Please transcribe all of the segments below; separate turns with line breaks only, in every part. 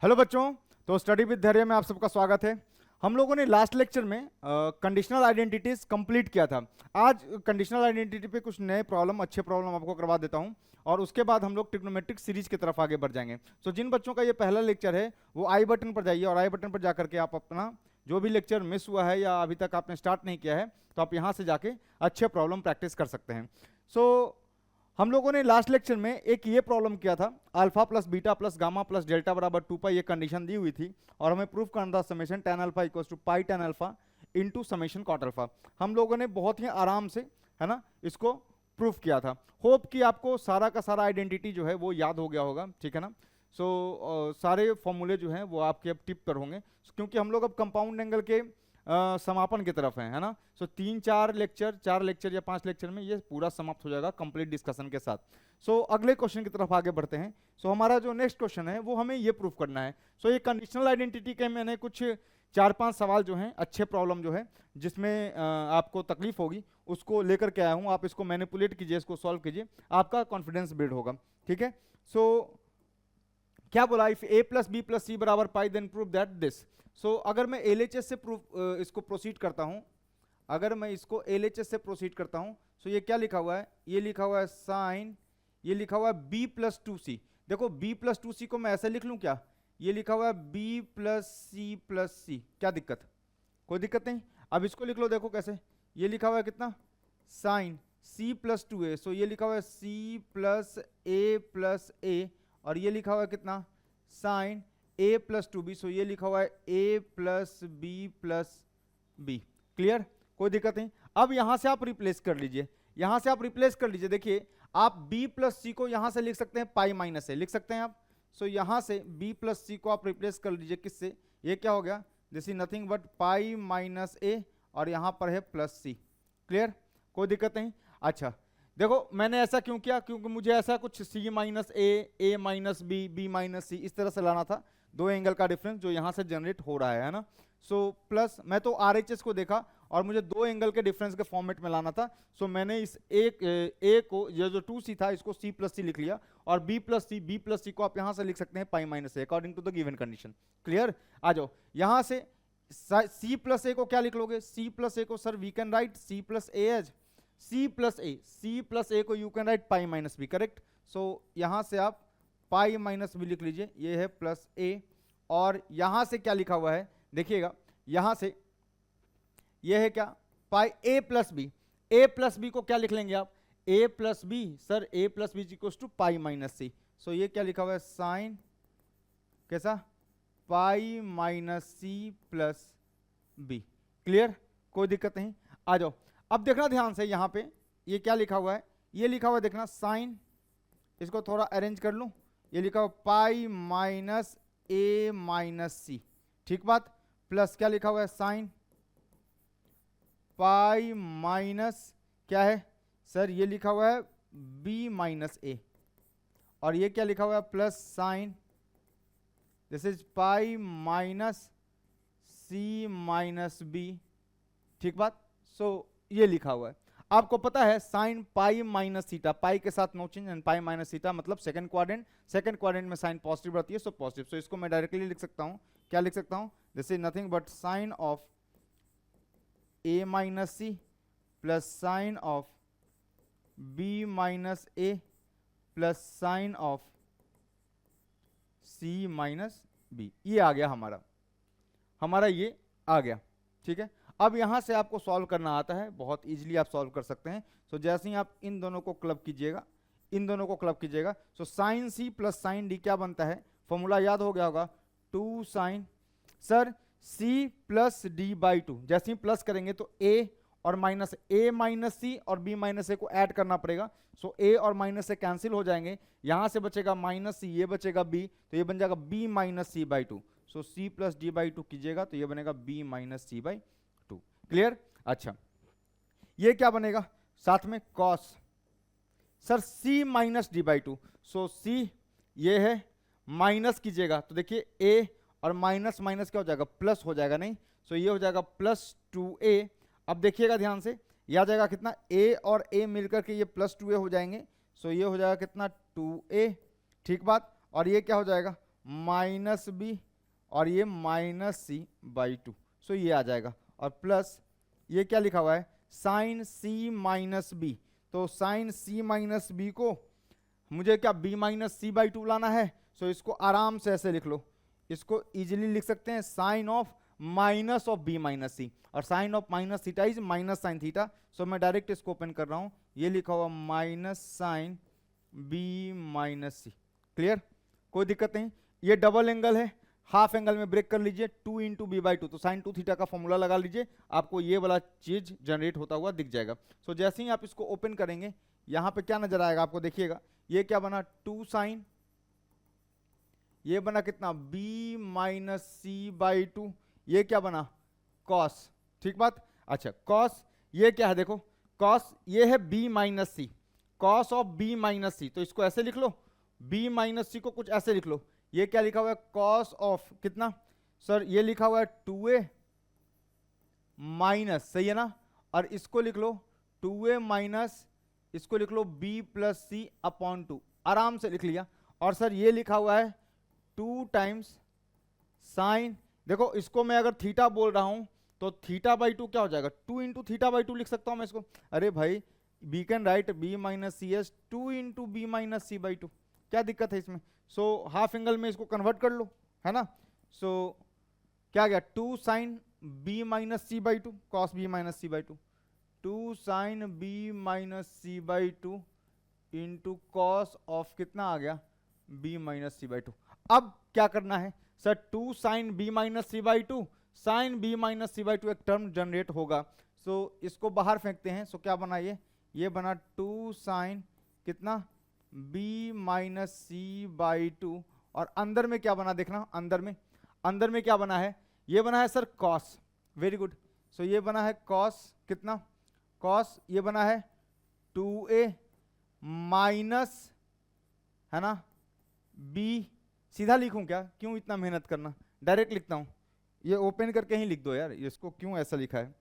Hello बच्चों। तो study with धैर्य में आप सबका स्वागत है। हम लोगों ने लास्ट लेक्चर में कंडीशनल आइडेंटिटीज कंप्लीट किया था। आज कंडीशनल आइडेंटिटी पे कुछ नए प्रॉब्लम, अच्छे प्रॉब्लम आपको करवा देता हूं और उसके बाद हम लोग ट्रिग्नोमेट्रिक सीरीज की तरफ आगे बढ़ जाएंगे। सो जिन बच्चों का ये पहला लेक्चर है वो आई बटन पर जाइए और आई बटन पर जाकर के आप अपना जो भी लेक्चर मिस हुआ है या अभी तक आपने स्टार्ट नहीं किया है तो आप यहाँ से जाके अच्छे प्रॉब्लम प्रैक्टिस कर सकते हैं। सो हम लोगों ने लास्ट लेक्चर में एक ये प्रॉब्लम किया था, alpha plus beta plus gamma plus delta बराबर 2 पाई, ये कंडीशन दी हुई थी और हमें प्रूफ करना था summation tan alpha equals to pi tan alpha into summation cot alpha. हम लोगों ने बहुत ही आराम से, है ना, इसको प्रूफ किया था। होप कि आपको सारा का सारा आइडेंटिटी जो है वो याद हो गया होगा, ठीक है ना। सो सारे फॉर्मूले जो हैं वो आपके अब टिप पर होंगे क्योंकि हम लोग अब कंपाउंड एंगल के समापन की तरफ है ना। सो 4 लेक्चर या 5 लेक्चर में ये पूरा समाप्त हो जाएगा कंप्लीट डिस्कशन के साथ। सो अगले क्वेश्चन की तरफ आगे बढ़ते हैं। सो हमारा जो नेक्स्ट क्वेश्चन है वो हमें ये प्रूफ करना है। सो ये कंडीशनल आइडेंटिटी के मैंने कुछ 4-5 सवाल जो हैं, अच्छे प्रॉब्लम जो है जिसमें आपको तकलीफ होगी उसको लेकर के आया हूँ। आप इसको मैनिपुलेट कीजिए, इसको सॉल्व कीजिए, आपका कॉन्फिडेंस बिल्ड होगा, ठीक है। सो क्या बोला, if a plus B plus सी बराबर pi then prove that this. So अगर मैं LHS से प्रूफ इसको प्रोसीड करता हूं, अगर मैं इसको LHS से प्रोसीड करता हूं, सो ये क्या लिखा हुआ है, ये लिखा हुआ है साइन, ये लिखा हुआ है b प्लस 2c। देखो b प्लस 2c को मैं ऐसे लिख लूं क्या, ये लिखा हुआ है b प्लस सी, क्या दिक्कत, कोई दिक्कत नहीं। अब इसको लिख लो, देखो कैसे, ये लिखा हुआ है कितना, साइन c प्लस 2a, सो ये लिखा हुआ है c प्लस a और ये लिखा हुआ है कितना, साइन a प्लस 2b, सो ये लिखा हुआ है a प्लस b। क्लियर, कोई दिक्कत नहीं। अब यहां से आप रिप्लेस कर लीजिए, यहां से आप रिप्लेस कर लीजिए। देखिए आप b प्लस सी को यहां से लिख सकते हैं पाई माइनस ए, लिख सकते हैं आप। सो यहां से b प्लस सी को आप रिप्लेस कर लीजिए किससे, ये क्या हो गया, this is nothing but pi minus ए और यहां पर है प्लस सी। क्लियर, कोई दिक्कत नहीं। अच्छा देखो मैंने ऐसा क्यों किया, क्योंकि मुझे ऐसा कुछ c माइनस ए माइनस बी माइनस सी इस तरह से लाना था, दो एंगल का डिफरेंस जो यहां से जनरेट हो रहा है ना। सो प्लस मैं तो RHS को देखा और मुझे दो एंगल के डिफरेंस के फॉर्मेट में लाना था। सो मैंने इस ए को, ये जो 2c था इसको c प्लस सी लिख लिया और b प्लस सी को आप यहां से लिख सकते हैं pi minus A according to the given condition. Clear, आ जाओ यहां से c प्लस ए को क्या लिख लोगे, c प्लस ए को sir we can write c plus A as c plus A को you can write pi minus B, correct. So यहां से आप पाई माइनस बी लिख लीजिए, ये है प्लस ए और यहां से क्या लिखा हुआ है देखिएगा, यहां से ये है क्या, पाई ए प्लस बी को क्या लिख लेंगे आप, a plus B, sir a plus B equal to pi minus C. So ये क्या लिखा हुआ है, साइन कैसा, पाई माइनस सी प्लस बी। क्लियर, कोई दिक्कत नहीं। आ जाओ अब देखना ध्यान से, यहां पे ये क्या लिखा हुआ है, ये लिखा हुआ है देखना साइन, इसको थोड़ा अरेंज कर लूं, ये लिखा हुआ पाई माइनस ए माइनस सी, ठीक बात, प्लस क्या लिखा हुआ है साइन पाई माइनस क्या है सर, ये लिखा हुआ है बी माइनस ए और ये क्या लिखा हुआ है plus sign, this is pi minus c minus b, ठीक बात। सो ये लिखा हुआ है, आपको पता है sine pi minus theta, pi के साथ no change and pi minus theta मतलब सेकंड क्वाड्रेंट में साइन पॉजिटिव रहती है, सो पॉजिटिव। सो इसको मैं डायरेक्टली लिख सकता हूं, क्या लिख सकता हूं, this is nothing but sine of a minus C plus sine of b minus A plus sine of c minus b. ये आ गया हमारा ये आ गया, ठीक है। अब यहां से आपको सॉल्व करना आता है, बहुत इजीली आप सॉल्व कर सकते हैं। सो जैसे ही आप इन दोनों को क्लब कीजिएगा, so sine c plus sine d क्या बनता है, फॉर्मूला याद हो गया होगा, 2 sine, sir c plus D by 2, जैसे ही प्लस करेंगे तो a और माइनस सी और b माइनस ए को ऐड करना पड़ेगा। सो a और माइनस से कैंसिल हो जाएंगे, यहां से बचेगा माइनस सी, ये बचेगा b, तो ये बन जाएगा b minus C by 2। So c plus D by 2 कीजिएगा तो ये बनेगा b minus C by 2। Clear, अच्छा ये क्या बनेगा साथ में cos, sir c minus d by 2, so c ये है, माइनस कीजिएगा तो देखिए a और माइनस माइनस क्या हो जाएगा, प्लस हो जाएगा, नहीं। सो ये हो जाएगा प्लस 2a। अब देखिएगा ध्यान से, यह आ जाएगा कितना, a और a मिलकर के ये प्लस 2a हो जाएंगे। सो ये हो जाएगा कितना, 2a, ठीक बात, और ये क्या हो जाएगा, माइनस बी और ये माइनस सी बाई टू। सो ये आ जाएगा और प्लस ये क्या लिखा हुआ है, साइन सी माइनस बी। तो साइन सी माइनस बी को मुझे क्या b minus C by two लाना है। सो इसको आराम से ऐसे लिख लो, इसको इजीली लिख सकते हैं sine of minus of B minus सी, और sine of minus theta is minus sine theta. So मैं डायरेक्ट इसको ओपन कर रहा हूं, ये लिखा हुआ माइनस साइन बी माइनस सी। क्लियर, कोई दिक्कत नहीं। ये डबल एंगल है, हाफ एंगल में ब्रेक कर लीजिए, 2 इंटू बी बाई टू, तो साइन 2 थीटा का फॉर्मूला लगा लीजिए, आपको ये वाला चीज जनरेट होता हुआ दिख जाएगा। सो जैसे ही आप इसको ओपन करेंगे यहां पे क्या नजर आएगा आपको, देखिएगा ये क्या बना, 2 साइन, ये बना कितना b minus C by two, ये क्या बना कॉस। ठीक बात, अच्छा कॉस ये क्या है, देखो कॉस ये है b minus C, cos of b minus C, तो इसको ऐसे लिख लो, b माइनस सी को कुछ ऐसे लिख लो, ये क्या लिखा हुआ है कॉस ऑफ कितना सर, ये लिखा हुआ है 2a माइनस, सही है ना, और इसको लिख लो 2a माइनस, इसको लिख लो b प्लस सी अपॉन 2, आराम से लिख लिया। और सर ये लिखा हुआ है 2 टाइम्स साइन, देखो इसको मैं अगर थीटा बोल रहा हूं तो थीटा बाई 2 क्या हो जाएगा, 2 इंटू थीटा बाई 2 लिख सकता हूं मैं इसको। अरे भाई we can write b minus c as 2 into b minus C by 2, क्या दिक्कत है इसमें। सो हाफ एंगल में इसको कन्वर्ट कर लो, है ना। सो क्या गया 2 sine B minus C by two, cos b minus C by two, 2 sine B minus C by two into cos of कितना आ गया b minus C by two. अब क्या करना है sir, 2 sine b minus C by two, sine b minus C by two एक term generate होगा। So इसको बाहर फेंकते हैं। सो क्या बना ये बना 2 साइन कितना b minus C by two, और अंदर में क्या बना देखना, अंदर में क्या बना है, ये बना है सर कॉस, वेरी गुड। सो ये बना है कॉस कितना, कॉस ये बना है 2a माइनस, है ना b, सीधा लिखूं क्या, क्यों इतना मेहनत करना, डायरेक्ट लिखता हूं, ये ओपन करके ही लिख दो यार, इसको क्यों ऐसा लिखा है,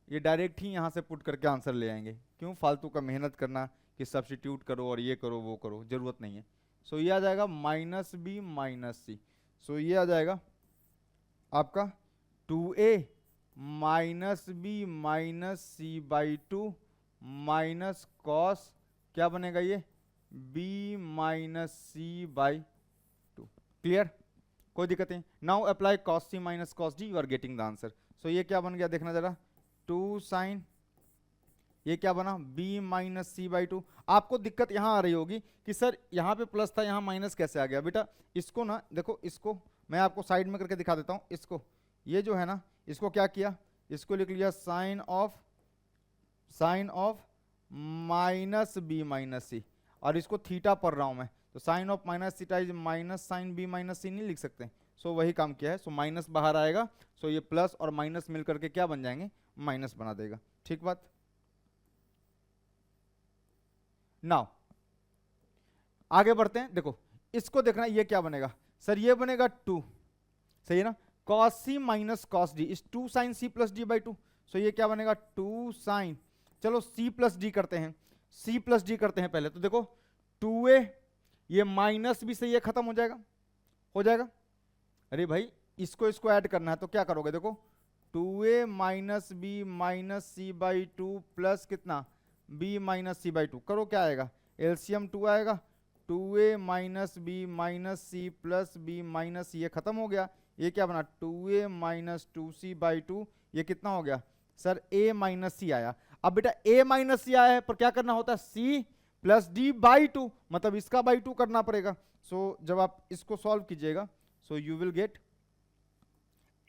ये डायरेक्ट ही यहां से पुट करके आंसर ले आएंगे, क्यों फालतू का मेहनत करना कि सब्स्टिट्यूट करो और ये करो वो करो, जरूरत नहीं है। सो ये आ जाएगा माइनस बी माइनस सी, सो ये आ जाएगा आपका 2a minus B minus C by two minus cos क्या बनेगा ये b minus C by two. Clear, कोई दिक्कत नहीं। Now apply cos C minus cos D, you are getting the answer. So ये क्या बन गया देखना जरा, 2 साइन, ये क्या बना b minus C by two. आपको दिक्कत यहां आ रही होगी कि सर यहां पे प्लस था, यहां माइनस कैसे आ गया। बेटा इसको ना देखो, इसको मैं आपको साइड में करके दिखा देता हूं, इसको ये जो है ना, इसको क्या किया, इसको लिख लिया sine of minus B minus सी, और इसको थीटा पढ़ रहा हूं मैं, तो sine of minus theta is minus sine B minus C नहीं लिख सकते। सो वही काम किया है। सो माइनस बाहर आएगा, सो ये प्लस और माइनस मिल करके क्या बन जाएंगे, माइनस बना देगा। ठीक बात। नाउ आगे बढ़ते हैं, देखो इसको देखना, ये क्या बनेगा सर, ये बनेगा 2, सही है ना, cos C minus cos d is 2 sine c plus D by 2। So ये क्या बनेगा 2 साइन, चलो सी प्लस डी करते हैं, सी प्लस डी करते हैं पहले, तो देखो 2a, ये माइनस भी सही है, खत्म हो जाएगा। अरे भाई इसको ऐड करना है तो क्या करोगे, देखो 2a minus B minus C by two plus कितना b minus C by two, करो क्या आएगा, एलसीएम 2 आएगा, 2a माइनस बी माइनस सी प्लस b माइनस, ये खत्म हो गया, ये क्या बना 2a minus 2c by two, ये कितना हो गया सर a माइनस सी आया। अब बेटा a माइनस सी आया है पर क्या करना होता है, c plus D by two, मतलब इसका बाई टू करना पड़ेगा। सो जब आप इसको सॉल्व कीजिएगा, so you will get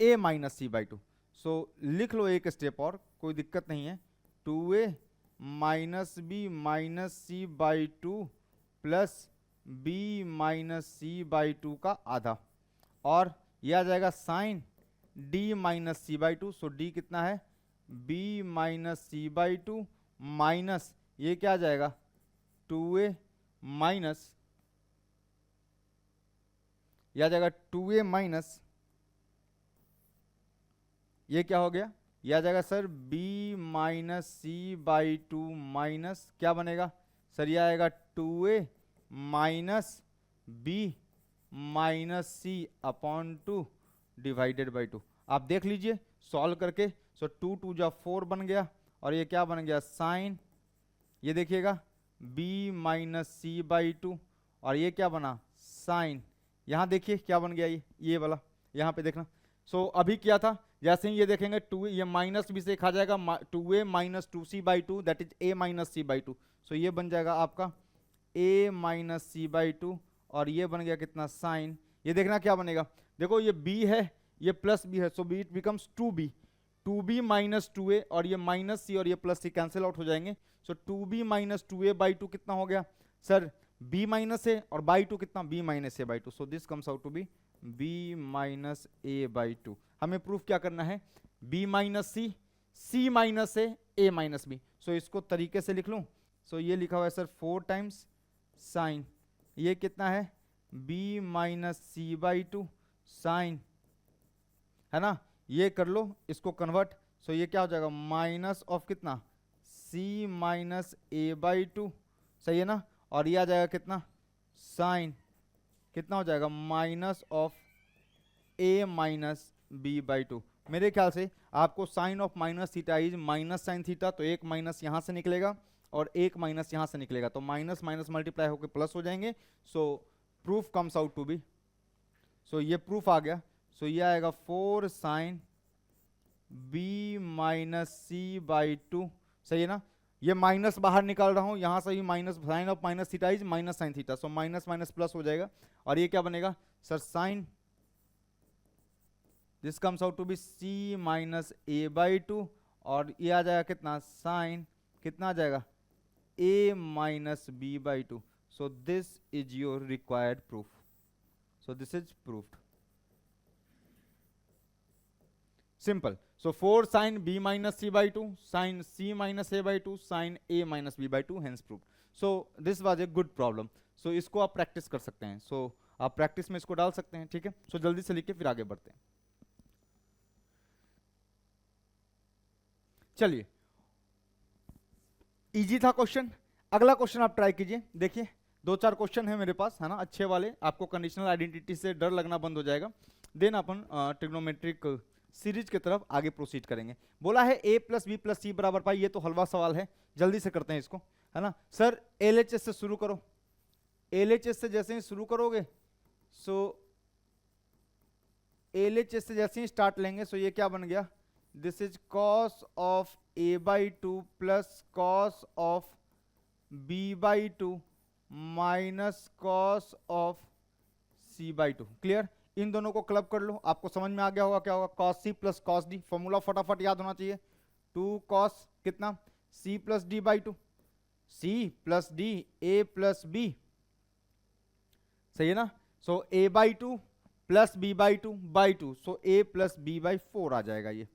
a minus C by two. So लिख लो एक स्टेप और, कोई दिक्कत नहीं है, 2a minus B minus C by two plus b minus C by two का आधा, और यह आ जाएगा sine d minus C by two. So d कितना है b minus C by two minus, ये क्या आ जाएगा 2a माइनस, यह आ जाएगा 2a माइनस, ये क्या हो गया, यह आ जाएगा sir b minus C by two minus क्या बनेगा सर, यह आएगा 2a minus b minus c upon 2 divided by 2। आप देख लीजिए सॉल्व करके। सो 2 2 जा 4 बन गया और ये क्या बन गया साइन, ये देखिएगा b माइनस सी बाई 2 और ये क्या बना साइन। यहाँ देखिए क्या बन गया ये वाला, यहाँ पे देखना। सो अभी क्या था, जैसे ही ये देखेंगे 2 ये माइनस बी से खा जाएगा 2a minus 2c by 2 that is a minus C by 2। So ये बन जाएगा आपका a माइनस सी बाई 2 और ये बन गया कितना साइन। ये देखना क्या बनेगा, देखो ये b है ये प्लस b है, सो b it becomes 2b, 2b minus 2a और ये माइनस c और ये प्लस c कैंसिल आउट हो जाएंगे। सो 2b माइनस 2a बाई 2 कितना हो गया सर b माइनस a और बाई 2 कितना b minus a by 2। So this comes out to be b minus a by 2। हमें प्रूफ क्या करना है b minus c, c minus a minus b। So इसको तरीके से लिख लूं। सो ये लिखा हुआ है सर 4 टाइम्स साइन, ये कितना है b minus C by 2 sine, है ना। ये कर लो इसको कन्वर्ट। सो ये क्या हो जाएगा माइनस ऑफ कितना c माइनस a बाई 2, सही है ना। और ये आ जाएगा कितना साइन, कितना हो जाएगा minus of a minus b by 2। मेरे ख्याल से आपको sine of minus theta is minus sine theta, तो एक माइनस यहाँ से निकलेगा और एक माइनस यहाँ से निकलेगा, तो माइनस माइनस मल्टीप्लाई होकर प्लस हो जाएंगे। So proof comes out to be, so ये प्रूफ आ गया। सो ये आएगा 4 sine b minus C by 2, सही है ना। ये माइनस बाहर निकाल रहा हूं, यहां से ही minus, sine of minus theta is minus sine theta, so minus minus plus हो जाएगा। और ये क्या बनेगा sir sine, this comes out to be c minus a by 2 और ये आ जाएगा कितना साइन, कितना आ जाएगा a minus b by 2। So this is your required proof, so this is proofed, simple. So 4 sine b minus c by 2 sine c minus a by 2 sine a minus b by 2 hence proved. So this was a good problem. So इसको आप practice कर सकते हैं, सो आप practice में इसको डाल सकते हैं, ठीक है। सो जल्दी से लिख के फिर आगे बढ़ते हैं। चलिए इजी था क्वेश्चन। अगला क्वेश्चन आप ट्राई कीजिए, देखिए 2-4 क्वेश्चन है मेरे पास, है ना, अच्छे वाले। आपको कंडीशनल आइडेंटिटी से डर लगना बंद हो जाएगा। देन अपन ट्रिग्नोमेट्रिक सीरीज की तरफ आगे प्रोसीड करेंगे। बोला है a प्लस बी प्लस सी बराबर पाई, ये तो हलवा सवाल है, जल्दी से करते हैं इसको, है ना। सर LHS से शुरू करो, LHS से जैसे ही शुरू करोगे सो LHS से जैसे ही स्टार्ट लेंगे सो ये क्या बन गया, this is cos of a by 2 plus cos of b by 2 minus cos of c by 2। Clear, इन दोनों को क्लब कर लो, आपको समझ में आ गया होगा क्या होगा कॉस सी प्लस कॉस डी। फॉर्मूला फटाफट याद होना चाहिए, 2 कॉस कितना c plus D by 2, c plus d a plus b, सही है ना। So a by 2 plus b by 2 by 2, so a plus b by 4 आ जाएगा। ये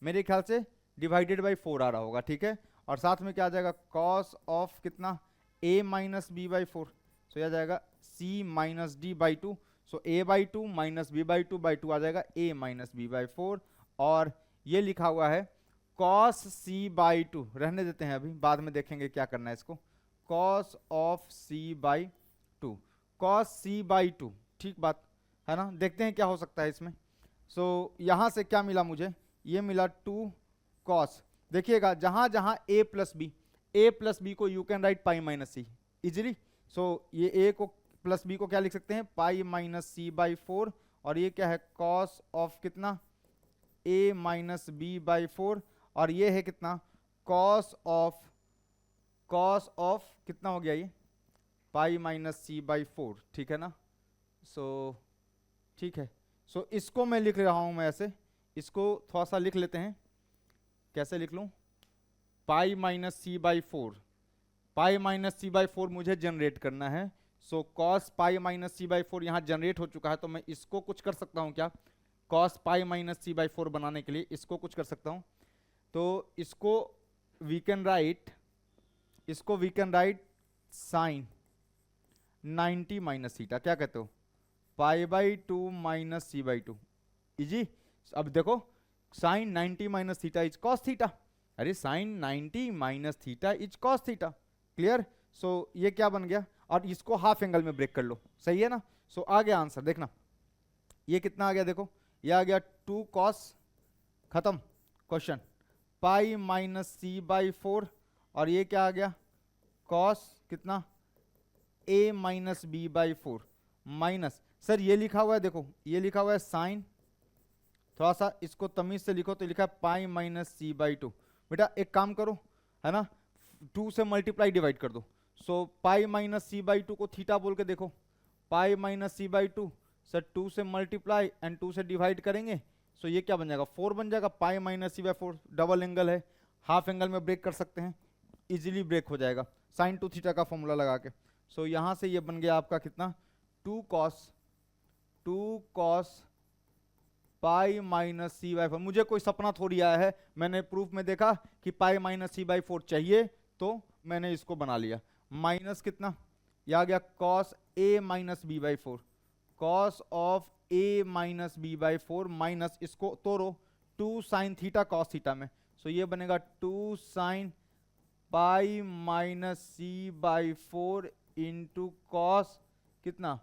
मेरे ख्याल से डिवाइडेड बाई 4 आ रहा होगा, ठीक है। और साथ में क्या आ जाएगा कॉस ऑफ कितना a माइनस b बाई 4, सो यह आ जाएगा c minus d by 2, so a by 2 minus b by 2 by 2 आ जाएगा a माइनस b बाई 4। और ये लिखा हुआ है cos c बाई 2, रहने देते हैं अभी, बाद में देखेंगे क्या करना है इसको, cos of c by 2, cos c by 2, ठीक बात है ना। देखते हैं क्या हो सकता है इसमें। सो यहाँ से क्या मिला मुझे, ये मिला 2 cos। देखिएगा जहां जहां a प्लस बी को you can write pi minus C easily. So ये a को प्लस बी को क्या लिख सकते हैं पाई माइनस सी बाई 4, और ये क्या है कॉस ऑफ कितना a माइनस बी बाई 4, और ये है कितना कॉस ऑफ कितना हो गया ये पाई माइनस सी बाई 4, ठीक है ना। सो ठीक है, सो इसको मैं लिख रहा हूं, मैं ऐसे इसको थोड़ा सा लिख लेते हैं, कैसे लिख लूं, pi minus C by 4, pi minus C by 4 मुझे जनरेट करना है। So cos pi minus C by 4 यहाँ जनरेट हो चुका है, तो मैं इसको कुछ कर सकता हूँ क्या, cos pi minus C by 4 बनाने के लिए इसको कुछ कर सकता हूँ। तो इसको we can write sine 90 minus theta, क्या कहते हो pi by 2 minus C by 2, easy. अब देखो sine 90 minus theta is cos theta, अरे sine 90 minus theta is cos theta, clear. So ये क्या बन गया, और इसको हाफ एंगल में ब्रेक कर लो, सही है ना। सो आ गया आंसर, देखना ये कितना आ गया, देखो ये आ गया 2 cos, खत्म question, pi minus C by 4, और ये क्या आ गया cos कितना a minus B by 4 minus, sir ये लिखा हुआ है, देखो ये लिखा हुआ है साइन, थोड़ा सा इसको तमीज से लिखो, तो लिखा है पाई माइनस सी बाई 2। बेटा एक काम करो, है ना, 2 से मल्टीप्लाई डिवाइड कर दो, सो पाई माइनस सी बाई 2 को थीटा बोल के देखो, pi minus C by 2, sir 2 से मल्टीप्लाई एंड 2 से डिवाइड करेंगे, सो ये क्या बन जाएगा 4 बन जाएगा, pi minus C by 4, double angle है, हाफ एंगल में ब्रेक कर सकते हैं, इजीली ब्रेक हो जाएगा साइन 2 थीटा का फॉर्मूला लगा के। सो यहाँ से ये बन गया आपका कितना 2 cos pi minus C by 4। मुझे कोई सपना थोड़ी आया है, मैंने प्रूफ में देखा कि पाई माइनस सी बाई 4 चाहिए तो मैंने इसको बना लिया, माइनस कितना ये आ गया cos a minus B by 4, cos of a minus B by 4 minus इसको तोड़ो 2 साइन थीटा cos थीटा में, सो ये बनेगा 2 sine pi minus C by 4 into cos कितना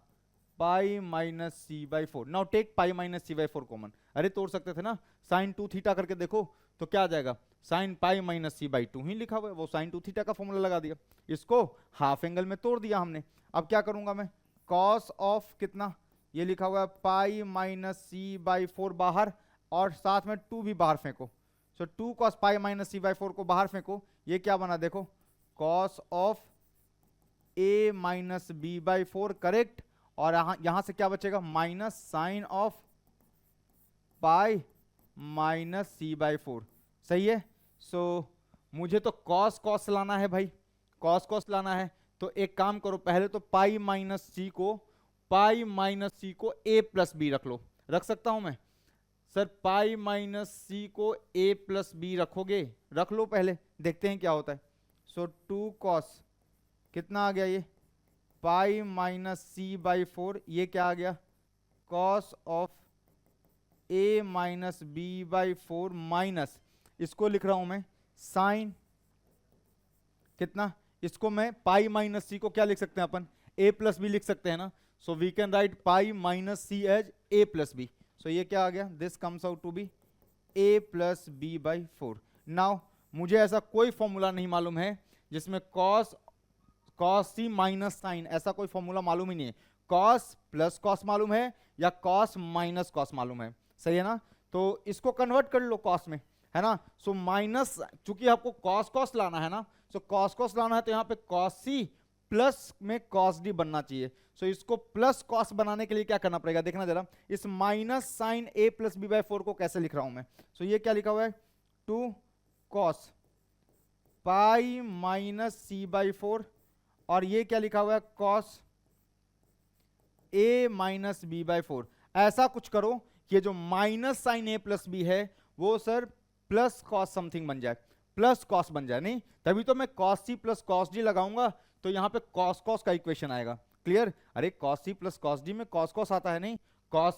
pi minus C by 4। Now take pi minus C by 4 common, अरे तोड़ सकते थे ना, साइन 2 थीटा करके देखो तो क्या आ जाएगा sine pi minus C by 2 ही लिखा हुआ है, वो साइन 2 थीटा का फॉर्मूला लगा दिया, इसको हाफ एंगल में तोड़ दिया हमने। अब क्या करूंगा मैं, कॉस ऑफ कितना ये लिखा हुआ है पाई माइनस सी बाई 4 बाहर, और साथ में 2 भी बाहर फेंको, so 2 cos pi minus C by 4 को बाहर फेंको, ये क्या बना देखो cos of a minus B by 4, correct, और यहां से क्या बचेगा minus sine of pi minus C by 4, सही है। सो मुझे तो cos लाना है भाई, cos लाना है, तो एक काम करो पहले तो पाई माइनस सी को a प्लस बी रख लो, रख सकता हूं मैं सर, पाई माइनस सी को a प्लस बी रखोगे, रख लो पहले देखते हैं क्या होता है। सो 2 cos कितना आ गया ये पाई माइनस सी बाई 4, ये क्या आ गया cos of a minus B by 4 minus, इसको लिख रहा हूं मैं साइन कितना, इसको मैं पाई माइनस सी को क्या लिख सकते हैं अपन a प्लस बी लिख सकते हैं ना, so we can write pi minus C as a plus B, so ये क्या आ गया this comes out to be a plus B by 4। Now मुझे ऐसा कोई फॉर्मूला नहीं मालूम है जिसमें cos सी माइनस साइन, ऐसा कोई फॉर्मूला मालूम ही नहीं है, cos प्लस cos मालूम है या cos माइनस cos मालूम है, सही है ना, तो इसको कन्वर्ट कर लो cos में, है ना, सो माइनस, चूंकि आपको cos लाना है ना, सो cos लाना है तो यहाँ पे cos c प्लस में cos d बनना चाहिए, सो इसको प्लस cos बनाने के लिए क्या करना पड़ेगा देखना जरा, इस minus sine a plus B by 4 को कैसे लिख रहा हूं मैं, सो ये क्या लिखा हुआ है 2 cos pi minus C by 4, और ये क्या लिखा हुआ है cos a minus B by 4, ऐसा कुछ करो कि ये जो minus sine a plus b है वो सर प्लस cos समथिंग बन जाए, प्लस cos बन जाए, नहीं तभी तो मैं cos c plus cos d लगाऊंगा तो यहाँ पे cos का इक्वेशन आएगा, क्लियर, अरे cos c plus cos d में cos आता है, नहीं cos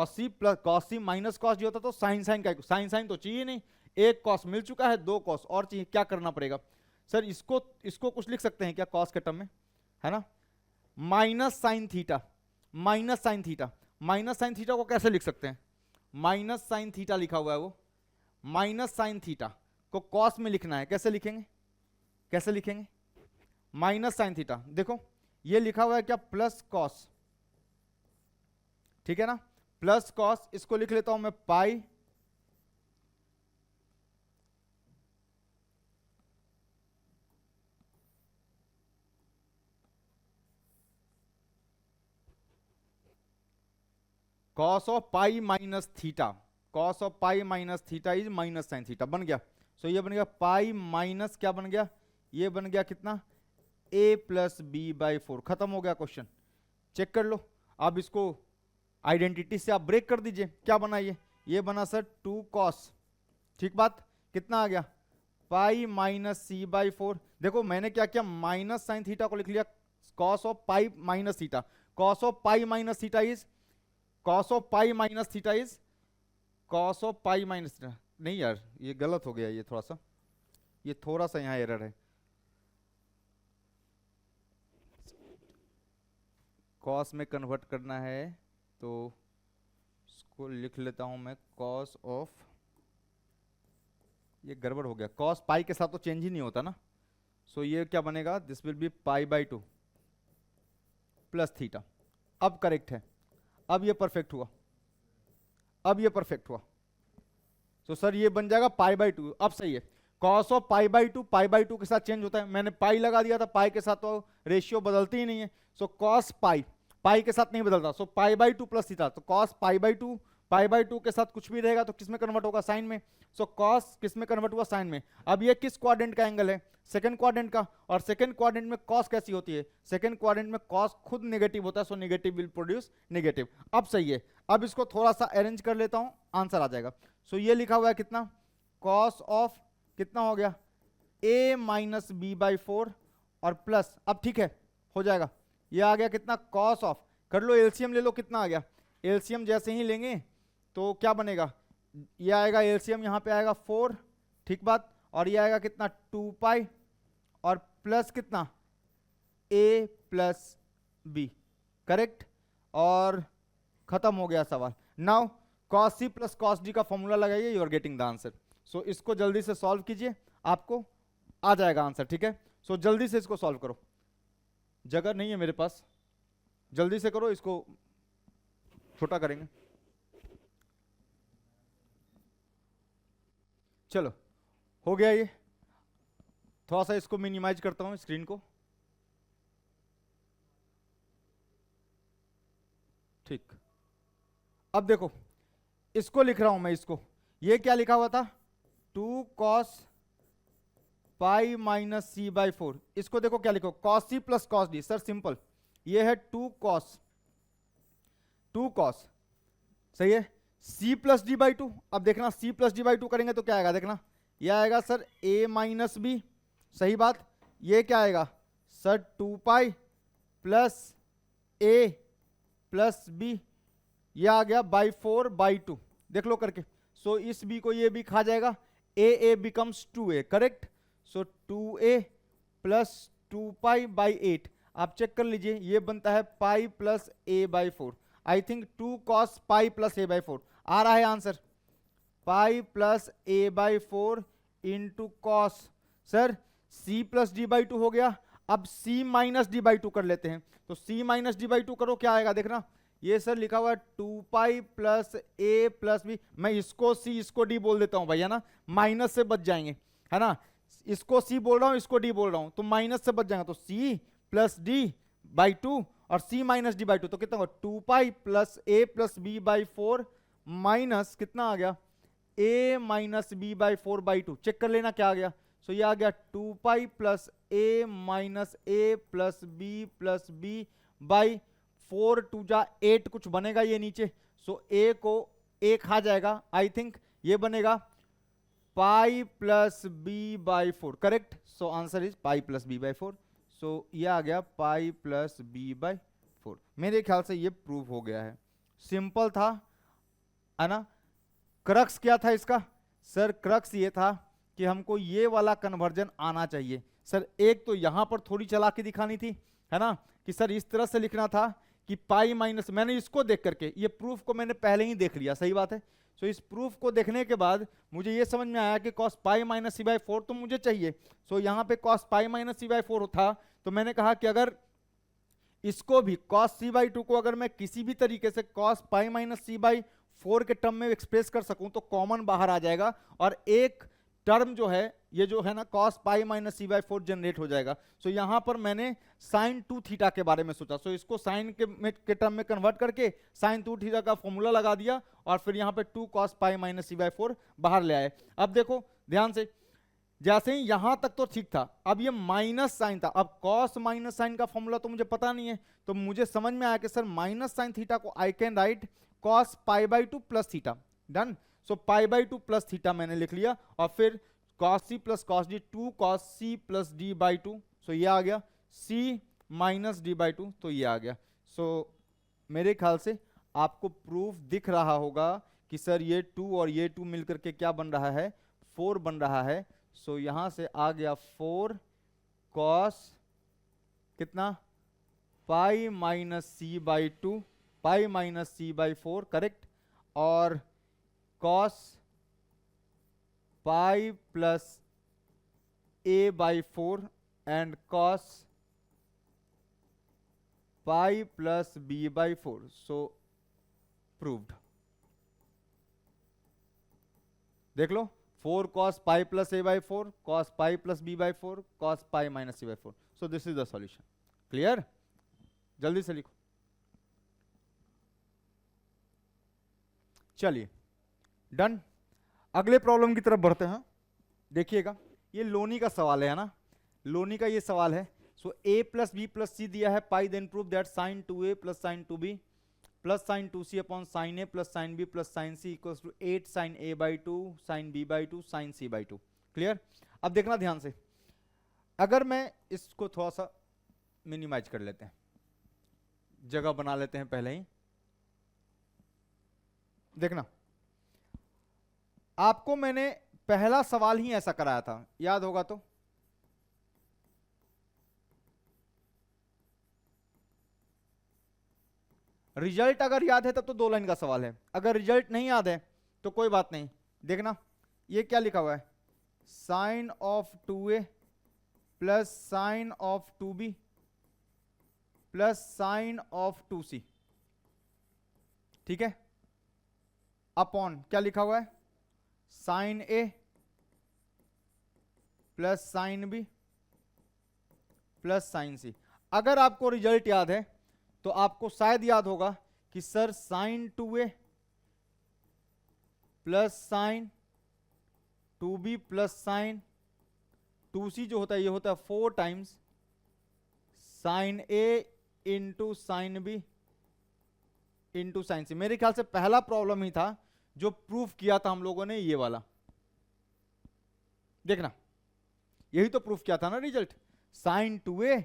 c plus cos c minus cos d होता तो साइन का, साइन तो चाहिए नहीं, एक cos मिल चुका है, 2 cos और चाहिए, क्या करना पड़ेगा सर, इसको कुछ लिख सकते हैं क्या cos के टर्म में, है ना, minus sine theta, minus sine theta को कैसे लिख सकते हैं, माइनस साइन थीटा लिखा हुआ है वो, माइनस साइन थीटा को cos में लिखना है, कैसे लिखेंगे माइनस साइन थीटा, देखो ये लिखा हुआ है क्या प्लस cos, ठीक है ना, प्लस cos, इसको लिख लेता हूं मैं पाई cos of pi minus theta, cos of pi minus theta is minus sine theta, बन गया, सो ये बन गया पाई माइनस क्या बन गया, ये बन गया कितना a प्लस बी बाई 4, खत्म हो गया क्वेश्चन, चेक कर लो। अब इसको आइडेंटिटी से आप ब्रेक कर दीजिए, क्या बना ये बना सर 2 cos, ठीक बात, कितना आ गया पाई माइनस सी बाई 4, देखो मैंने क्या किया माइनस साइन थीटा को लिख लिया cos of pi minus theta, cos of pi minus theta is cos of pi minus theta is cos of pi minus theta, नहीं यार ये गलत हो गया, ये थोड़ा सा यहाँ एरर है, कॉस में कन्वर्ट करना है तो इसको लिख लेता हूं मैं कॉस ऑफ, ये गड़बड़ हो गया, कॉस पाई के साथ तो चेंज ही नहीं होता ना, सो ये क्या बनेगा, this will B pi by 2 plus theta. अब करेक्ट है, अब ये परफेक्ट हुआ, अब ये परफेक्ट हुआ। तो सर ये बन जाएगा पाई बाई 2, अब सही है। कॉस ऑफ पाई बाई 2 के साथ चेंज होता है, मैंने पाई लगा दिया था, पाई के साथ तो रेशियो बदलती ही नहीं है, सो कॉस पाई, पाई के साथ नहीं बदलता, सो पाई बाई 2 प्लस थीटा, तो कॉस पाई बाई 2 के साथ कुछ भी रहेगा तो किस में कन्वर्ट होगा, साइन में, सो कॉस किस में कन्वर्ट हुआ, साइन में। अब ये किस क्वाड्रेंट का एंगल है, सेकंड क्वाड्रेंट का, और सेकंड क्वाड्रेंट में कॉस कैसी होती है, सेकंड क्वाड्रेंट में कॉस खुद नेगेटिव होता है, सो नेगेटिव विल प्रोड्यूस नेगेटिव। अब सही है, अब इसको थोड़ा सा अरेंज कर लेता हूं, आंसर आ जाएगा। सो ये लिखा हुआ है कितना, कॉस ऑफ कितना हो गया, a माइनस बी बाई 4 और प्लस, अब ठीक है हो जाएगा, ये आ गया कितना, कॉस ऑफ, कर लो एलसीएम ले लो, कितना आ गया, एलसीएम जैसे ही लेंगे तो क्या बनेगा, ये आएगा एलसीएम, यहाँ पे आएगा 4, ठीक बात, और ये आएगा कितना 2 पाई और प्लस कितना a प्लस बी, करेक्ट, और खत्म हो गया सवाल। Now cos c plus cos d का फॉर्मूला लगाइए, you are getting the answer. So इसको जल्दी से सॉल्व कीजिए, आपको आ जाएगा आंसर, ठीक है। सो जल्दी से इसको सॉल्व करो, जगह नहीं है मेरे पास, जल्दी से करो, इसको छोटा करेंगे। चलो हो गया ये, थोड़ा सा इसको मिनिमाइज करता हूं स्क्रीन को, ठीक। अब देखो इसको लिख रहा हूं मैं, इसको, ये क्या लिखा हुआ था, 2 cos pi minus C by 4, इसको देखो क्या लिखो, cos c plus cos d, sir simple, ये है 2 cos, सही है, c प्लस डी बाई 2, अब देखना c प्लस डी बाई 2 करेंगे तो क्या आएगा, देखना ये आएगा सर a माइनस बी, सही बात, ये क्या आएगा sir 2 pi plus a plus b, ये आ गया बाई 4 बाई 2, देख लो करके। सो इस b को ये भी खा जाएगा, a becomes 2a, correct, so 2a plus 2 pi by 8, आप चेक कर लीजिए, ये बनता है पाई plus a by 4, I think 2 cos pi plus a by 4 आ रहा है answer, pi plus a by 4 into cos, sir c plus D by 2 हो गया, अब c माइनस डी बाई 2 कर लेते हैं, तो c माइनस डी बाई 2 करो, क्या आएगा देखना, ये सर लिखा हुआ है 2 pi plus a plus b, मैं इसको c इसको d बोल देता हूं भाई, है ना, माइनस से बच जाएंगे, है ना, इसको c बोल रहा हूं, इसको d बोल रहा हूं, तो माइनस से बच जाएगा, तो c प्लस d बाई 2 और c माइनस डी बाई 2, तो कितना होगा 2 pi plus a plus B by 4 minus कितना आ गया a minus B by 4 by 2, check कर लेना क्या आ गया, सो ये आ गया 2 pi plus a minus a plus b by 4 2 जा 8, कुछ बनेगा ये नीचे, सो a को a खा जाएगा, आई थिंक ये बनेगा pi plus b by 4, correct, so answer is pi plus b by 4, सो ये आ गया पाई प्लस b बाई 4, मेरे ख्याल से ये प्रूव हो गया है, सिंपल था, है ना। क्रक्स क्या था इसका, सर क्रक्स ये था कि हमको ये वाला कन्वर्जन आना चाहिए, सर एक तो यहां पर थोड़ी चला के दिखानी थी, है ना, कि सर इस तरह से लिखना था कि पाई माइनस, मैंने इसको देख करके, ये प्रूफ को मैंने पहले ही देख लिया, सही बात है, सो इस प्रूफ को देखने के बाद मुझे ये समझ में आया कि cos pi minus C by 4 तो मुझे चाहिए, सो यहाँ पे cos pi minus C by 4 था, तो मैंने कहा कि अगर इसको भी cos c बाई 2 को अगर मैं किसी भी तरीके से cos pi minus C by 4 के टर्म में एक्सप्रेस कर सकूं तो कॉमन बाहर आ जाएगा, और एक टर्म जो है ये जो है ना cos pi minus C by 4 generate हो जाएगा, सो यहां पर मैंने साइन 2 थीटा के बारे में सोचा, सो इसको साइन के टर्म में कन्वर्ट करके साइन 2 थीटा का फॉर्मूला लगा दिया, और फिर यहां पे 2 cos pi minus C by 4 बाहर ले आए। अब देखो ध्यान से, जैसे ही यहां तक तो ठीक था, अब ये माइनस साइन था, अब cos माइनस साइन का फॉर्मूला तो मुझे पता नहीं है, तो मुझे समझ में आया कि सर माइनस साइन थीटा को I can write cos pi by 2 plus theta, done, so pi by 2 plus theta मैंने लिख लिया, और फिर cos c plus cos d 2 cos c plus d by 2, so ये आ गया c माइनस d बाई 2, तो ये आ गया, सो मेरे ख्याल से आपको प्रूफ दिख रहा होगा कि सर ये 2 और ये 2 मिलकर के क्या बन रहा है, 4 बन रहा है, सो यहां से आ गया 4 cos कितना pi minus C by 2, pi minus C by 4, correct, और cos pi plus A by 4 and cos pi plus B by 4. So proved. देख लो, 4 cos pi plus A by 4, cos pi plus B by 4, cos pi minus C by 4. So this is the solution. Clear? जल्दी से लिखो. चलिए done. अगले problem की तरफ बढ़ते हैं. देखिएगा, ये लोनी का सवाल है ना, लोनी का ये सवाल है. So a plus B plus C दिया है, pi then prove that sine 2a plus sine 2b plus sine 2c upon sine a plus sine b plus sine c equals to 8 sine a by 2 sine b by 2 sine c by 2. Clear? अब देखना ध्यान से, अगर मैं इसको थोड़ा सा minimise कर लेते हैं, जगह बना लेते हैं पहले ही. देखना, आपको मैंने पहला सवाल ही ऐसा कराया था, याद होगा तो. रिजल्ट अगर याद है तब तो 2 लाइन का सवाल है, अगर रिजल्ट नहीं याद है तो कोई बात नहीं. देखना, ये क्या लिखा हुआ है, sine of 2a plus sine of 2b plus sine of 2c. ठीक है, अपॉन क्या लिखा हुआ है, sine a plus sine b plus sine c. अगर आपको रिजल्ट याद है तो आपको शायद याद होगा कि sir sine 2a plus sine 2b plus sine 2c जो होता है, ये होता है 4 times sine a into sine b into sine c. मेरे ख्याल से पहला प्रॉब्लम ही था जो प्रूफ किया था हम लोगों ने, ये वाला. देखना, यही तो प्रूफ किया था ना result. Sign 2a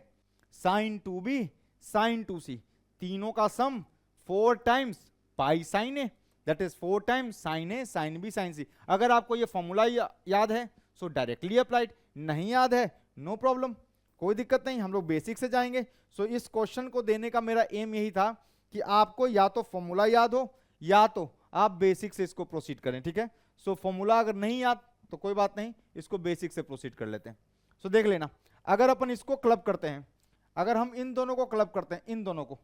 sign 2b sign 2c, तीनों का sum 4 times pi sine A, that is 4 times sine A sine B sine C. अगर आपको ये फॉर्मूला याद है सो डायरेक्टली अप्लाइड, नहीं याद है नो प्रॉब्लम, कोई दिक्कत नहीं, हम लोग बेसिक से जाएंगे. सो इस क्वेश्चन को देने का मेरा एम यही था कि आपको या तो फॉर्मूला याद हो या तो आप बेसिक से इसको प्रोसीड करें. ठीक है, सो फॉर्मूला अगर नहीं याद तो कोई बात नहीं, इसको बेसिक से प्रोसीड कर लेते हैं. सो देख लेना, अगर अपन इसको क्लब करते हैं, अगर हम इन दोनों को क्लब करते हैं, इन दोनों को,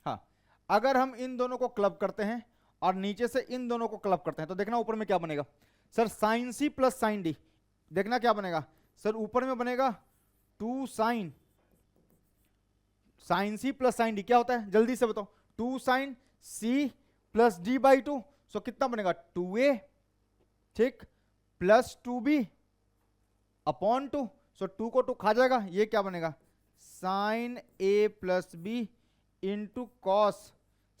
हाँ, अगर हम इन दोनों को क्लब करते हैं और नीचे से इन दोनों को क्लब करते हैं तो देखना ऊपर में क्या बनेगा, sir sine c plus sine d. देखना क्या बनेगा सर, ऊपर में बनेगा 2 sine, sine c plus sine d क्या होता है जल्दी से बताओ, 2 sine c plus D by 2. So कितना बनेगा 2a, ठीक, प्लस 2b अपॉन 2. सो 2 को 2 खा जाएगा, ये क्या बनेगा sine a plus b into cos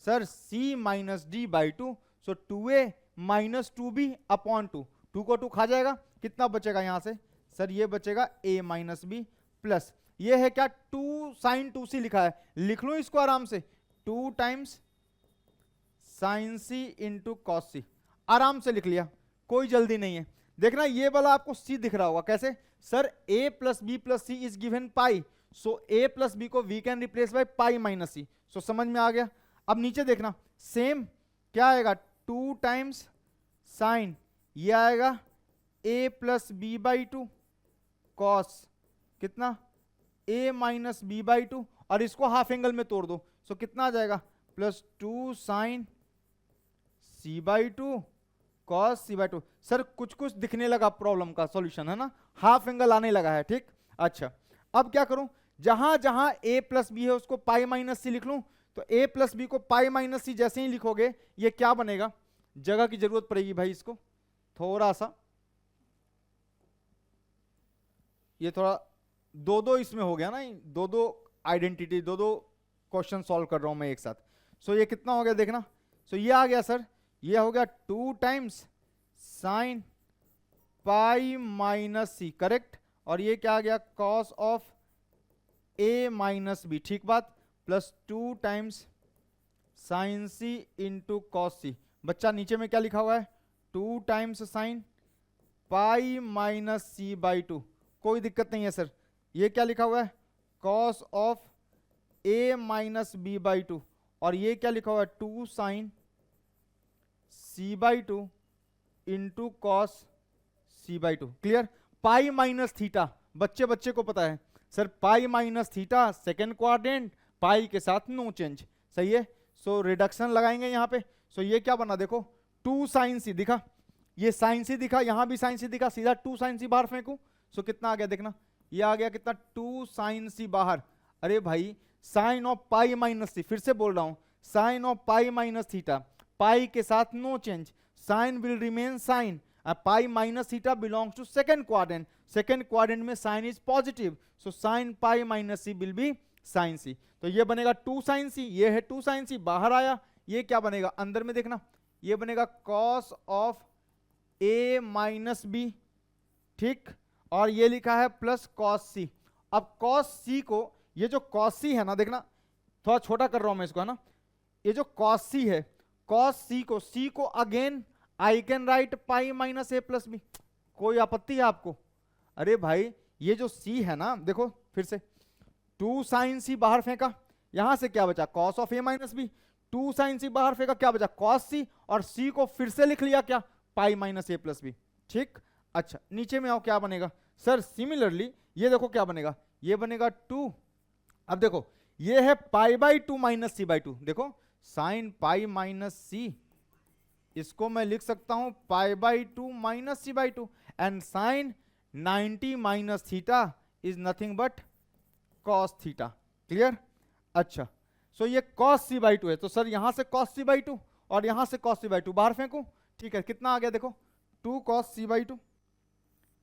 sir c minus d by 2. So 2a minus 2b upon 2, 2 को 2 खा जाएगा, कितना बचेगा यहां से सर, ये बचेगा a माइनस बी प्लस, ये है क्या 2 साइन 2c लिखा है, लिख लो इसको आराम से, 2 times sine c into cos सी, आराम से लिख लिया, कोई जल्दी नहीं है. देखना ये वाला आपको c दिख रहा होगा, कैसे sir a plus B plus C is given pi, so a plus B को we can replace by pi minus C. So समझ में आ गया. अब नीचे देखना सेम क्या आएगा, 2 टाइम्स साइन, ये आएगा a plus B by 2 cos कितना a माइनस बी बाई 2, और इसको हाफ एंगल में तोड़ दो, सो कितना आ जाएगा प्लस 2 साइन c बाई 2 कॉस c बाई 2. सर कुछ कुछ दिखने लगा प्रॉब्लम का सॉल्यूशन है ना, हाफ एंगल आने लगा है. ठीक, अच्छा अब क्या करूं, जहां जहां a प्लस बी है उसको पाई माइनस सी लिख लूं, तो a प्लस बी को पाई माइनस सी जैसे ही लिखोगे ये क्या बनेगा, जगह की जरूरत पड़ेगी भाई, इसको थोड़ा सा, ये थोड़ा दो दो इसमें हो गया ना, दो दो आइडेंटिटी, दो दो क्वेश्चन सॉल्व कर रहा हूं मैं एक साथ. सो ये कितना हो गया देखना, सो ये आ गया सर, ये हो गया 2 times sine pi minus c, correct, और ये क्या आ गया cos of a minus b, ठीक बात, plus 2 times sine c into cos c. बच्चा नीचे में क्या लिखा हुआ है 2 times sine pi minus C by two, कोई दिक्कत नहीं है सर। ये क्या लिखा हुआ है, cos of A minus B by two, और ये क्या लिखा हुआ है, 2 sine C by two into cos C by two. Clear. Pi minus theta, बच्चे बच्चे को पता है sir, pi minus theta second quadrant, pi के साथ नो चेंज, सही है। सो रिडक्शन लगाएंगे यहाँ पे। सो ये क्या बना, देखो 2 साइन सी दिखा, ये साइन सी दिखा, यहां भी साइन सी दिखा, सीधा 2 साइन सी बाहर फेंकू। सो कितना आ गया देखना, ये आ गया कितना, 2 साइन सी बाहर। अरे भाई sine of pi minus C, फिर से बोल रहा हूं, sine of pi minus theta, pi के साथ no change, sine will remain sine, pi minus theta belongs to second quadrant, second quadrant में sine is positive, so sine pi minus C will be sine C. तो ये बनेगा 2 sine सी, ये है 2 sine C, बाहर आया, ये क्या बनेगा अंदर में देखना, ये बनेगा cos of A minus b, ठीक, और ये लिखा है प्लस कॉस सी। अब कॉस सी को, ये जो कॉस सी है ना, देखना थोड़ा छोटा कर रहा हूं मैं इसको, है ना, ये जो कॉस सी है, कॉस सी को again I can write pi minus A plus b, कोई आपत्ति है आपको? अरे भाई ये जो सी है ना, देखो फिर से 2 साइन सी बाहर फेंका, यहां से क्या बचा, cos of A minus B, 2 sine C बाहर फेंका, क्या बचा, कॉस सी, और सी को फिर से लिख लिया क्या, पाई माइनस ए प्लस बी, ठीक। अच्छा नीचे में आओ, क्या बनेगा सर, सिमिलरली ये देखो क्या बनेगा, ये बनेगा 2, अब देखो ये है pi by 2 minus C by 2, देखो साइन पाई माइनस सी, इसको मैं लिख सकता हूं pi by 2 minus C by 2, and sine 90 minus theta is nothing but cos theta. Clear. अच्छा सो ये कॉस सी बाई 2 है, तो सर यहां से कॉस सी बाई 2 और यहां से कॉस सी बाई 2 बाहर फेंकू, ठीक है, कितना आ गया देखो 2 कॉस सी बाई 2,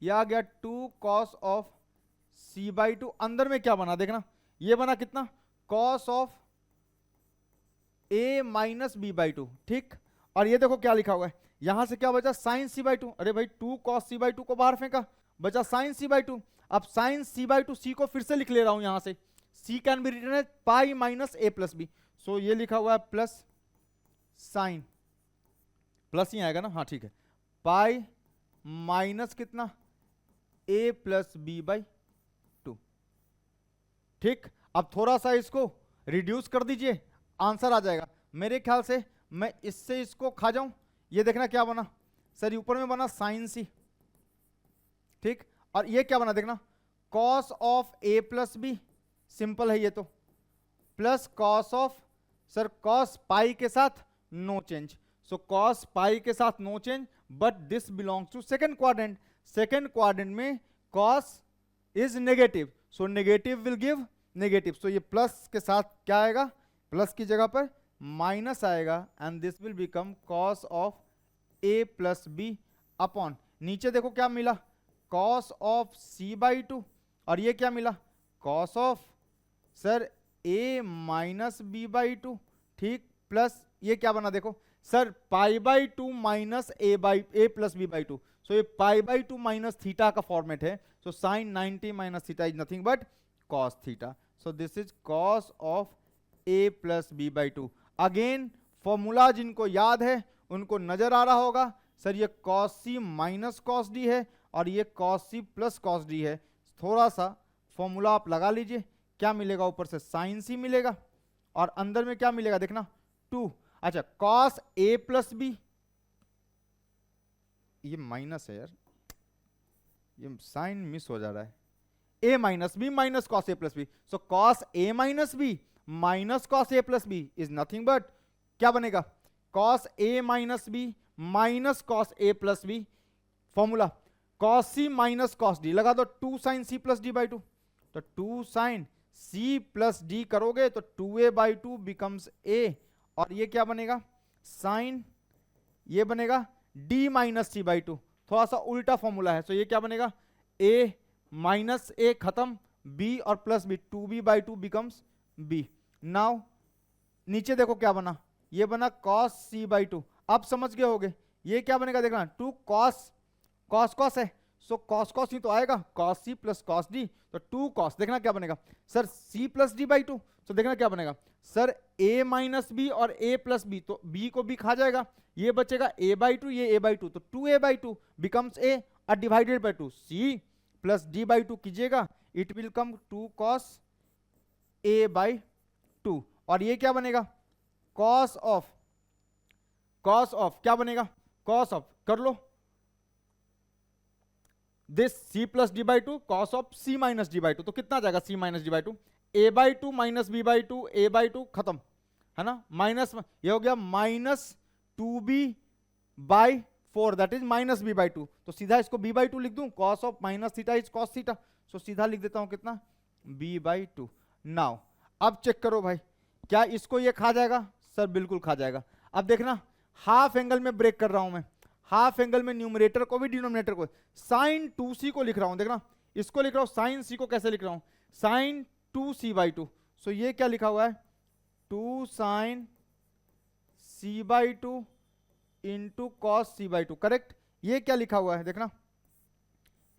यह आ गया 2 कॉस ऑफ सी बाई 2, अंदर में क्या बना देखना, ये बना कितना, cos of A minus B by 2, ठीक, और ये देखो क्या लिखा हुआ है, यहां से क्या बचा, साइन सी बाई 2, अरे भाई 2 कॉस सी बाई 2 को बाहर फेंका, बचा साइन सी बाई 2, अब साइन सी बाई 2, सी को फिर से लिख ले रहा हूं यहां से, C can be written as pi minus A plus B, so ये लिखा हुआ है प्लस साइन, प्लस ही आएगा ना, हाँ ठीक है, पाई माइनस कितना, ए प्लस बी बाई 2, ठीक। अब थोड़ा सा इसको रिड्यूस कर दीजिए, आंसर आ जाएगा मेरे ख्याल से। मैं इससे इसको खा जाऊं, ये देखना क्या बना सर, ये ऊपर में बना साइन सी, ठीक, और ये क्या बना देखना, cos of A plus B, simple है ये तो, plus cos of, sir cos pi के साथ no change, so cos pi के साथ no change, but this belongs to second quadrant, second quadrant में cos is negative, so negative will give negative, so ये plus के साथ क्या आएगा, प्लस की जगह पर माइनस आएगा, and this will become cos of A plus b upon, नीचे देखो क्या मिला, कॉस ऑफ सी बाई 2, और ये क्या मिला, cos of sir a minus B by 2, ठीक, प्लस ये क्या बना देखो sir, pi by 2 minus A plus B by 2, so ये पाई बाई 2 माइनस थीटा का फॉर्मेट है, so sine 90 minus theta is nothing but cos theta, so this is cos of A plus B by 2। Again formula जिनको याद है उनको नजर आ रहा होगा, सर ये कॉस सी माइनस कॉस डी है और ये कॉस सी प्लस कॉस डी है, थोड़ा सा फॉर्मूला आप लगा लीजिए, क्या मिलेगा, ऊपर से साइन सी मिलेगा और अंदर में क्या मिलेगा देखना 2, अच्छा कॉस ए प्लस बी, ये माइनस है यार, ये साइन मिस हो जा रहा है, a minus B minus cos A plus B, so cos A minus B minus cos A plus b is nothing but क्या बनेगा, कॉस ए माइनस बी माइनस कॉस ए प्लस बी, फॉर्मूला कॉस सी minus cos d, लगा दो 2 sine c plus D by 2, तो 2 sine c plus D करोगे तो 2a by 2 becomes a, और ये क्या बनेगा साइन, ये बनेगा d माइनस सी बाई 2, थोड़ा सा उल्टा फॉर्मूला है, तो ये क्या बनेगा a माइनस a खत्म, b और plus b, 2b by 2 becomes b। Now नीचे देखो क्या बना, ये बना cos c बाई 2, अब समझ गए होगे ये क्या बनेगा देखना, 2 cos cos cos है, सो cos cos ही तो आएगा, cos c plus cos d, तो 2 cos, देखना क्या बनेगा sir c plus D by 2, तो देखना क्या बनेगा सर a माइनस बी और a प्लस बी, तो b को b खा जाएगा, ये बचेगा a बाई 2, ये a बाई 2, तो 2a बाई 2 बिकम्स a, और divided by 2 c plus D by 2 कीजिएगा, it will come 2 cos a by 2, और ये क्या बनेगा cos ऑफ क्या बनेगा cos ऑफ, कर लो this c plus D by 2 cos of c minus d by 2, तो कितना जाएगा c minus d by 2, a by 2 minus b by 2, a by 2 खत्म है ना, माइनस ये हो गया minus 2b by 4 that is minus b by 2, तो सीधा इसको b बाई 2 लिख दूं, cos of minus theta is cos theta, so सीधा लिख देता हूं कितना b बाई 2। नाउ अब चेक करो भाई, क्या इसको ये खा जाएगा, सर बिल्कुल खा जाएगा। अब देखना हाफ एंगल में ब्रेक कर रहा हूं मैं, हाफ एंगल में न्यूमरेटर को भी डिनोमिनेटर को, साइन 2c को लिख रहा हूं, देखना इसको लिख रहा हूं साइन c को, कैसे लिख रहा हूं साइन 2c बाई 2, सो ये क्या लिखा हुआ है 2 sine c by 2 into cos c by 2, correct. ये क्या लिखा हुआ है देखना,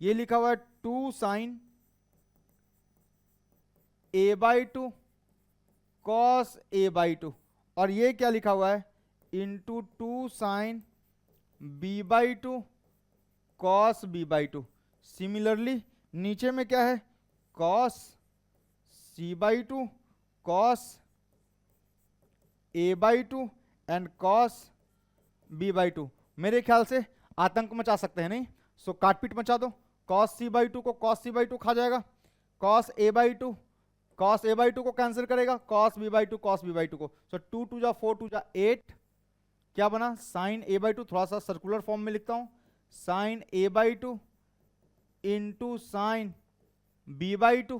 ये लिखा हुआ है 2 sine a by 2 cos a by 2, और ये क्या लिखा हुआ है into 2 sine b by 2 cos b by 2। Similarly नीचे में क्या है cos c by 2 cos a by 2 and cos b by 2। मेरे ख्याल से आतंक मचा सकते हैं नहीं, सो काटपीट मचा दो, कॉस c बाई 2 को कॉस c बाई 2 खा जाएगा, cos a by 2 cos a by 2 को कैंसिल करेगा, cos b by 2 cos b by 2 को, सो 2 2 जा 4 2 जा 8, क्या बना साइन a बाई 2, थोड़ा सा सर्कुलर फॉर्म में लिखता हूं sine a by 2 into sine b by 2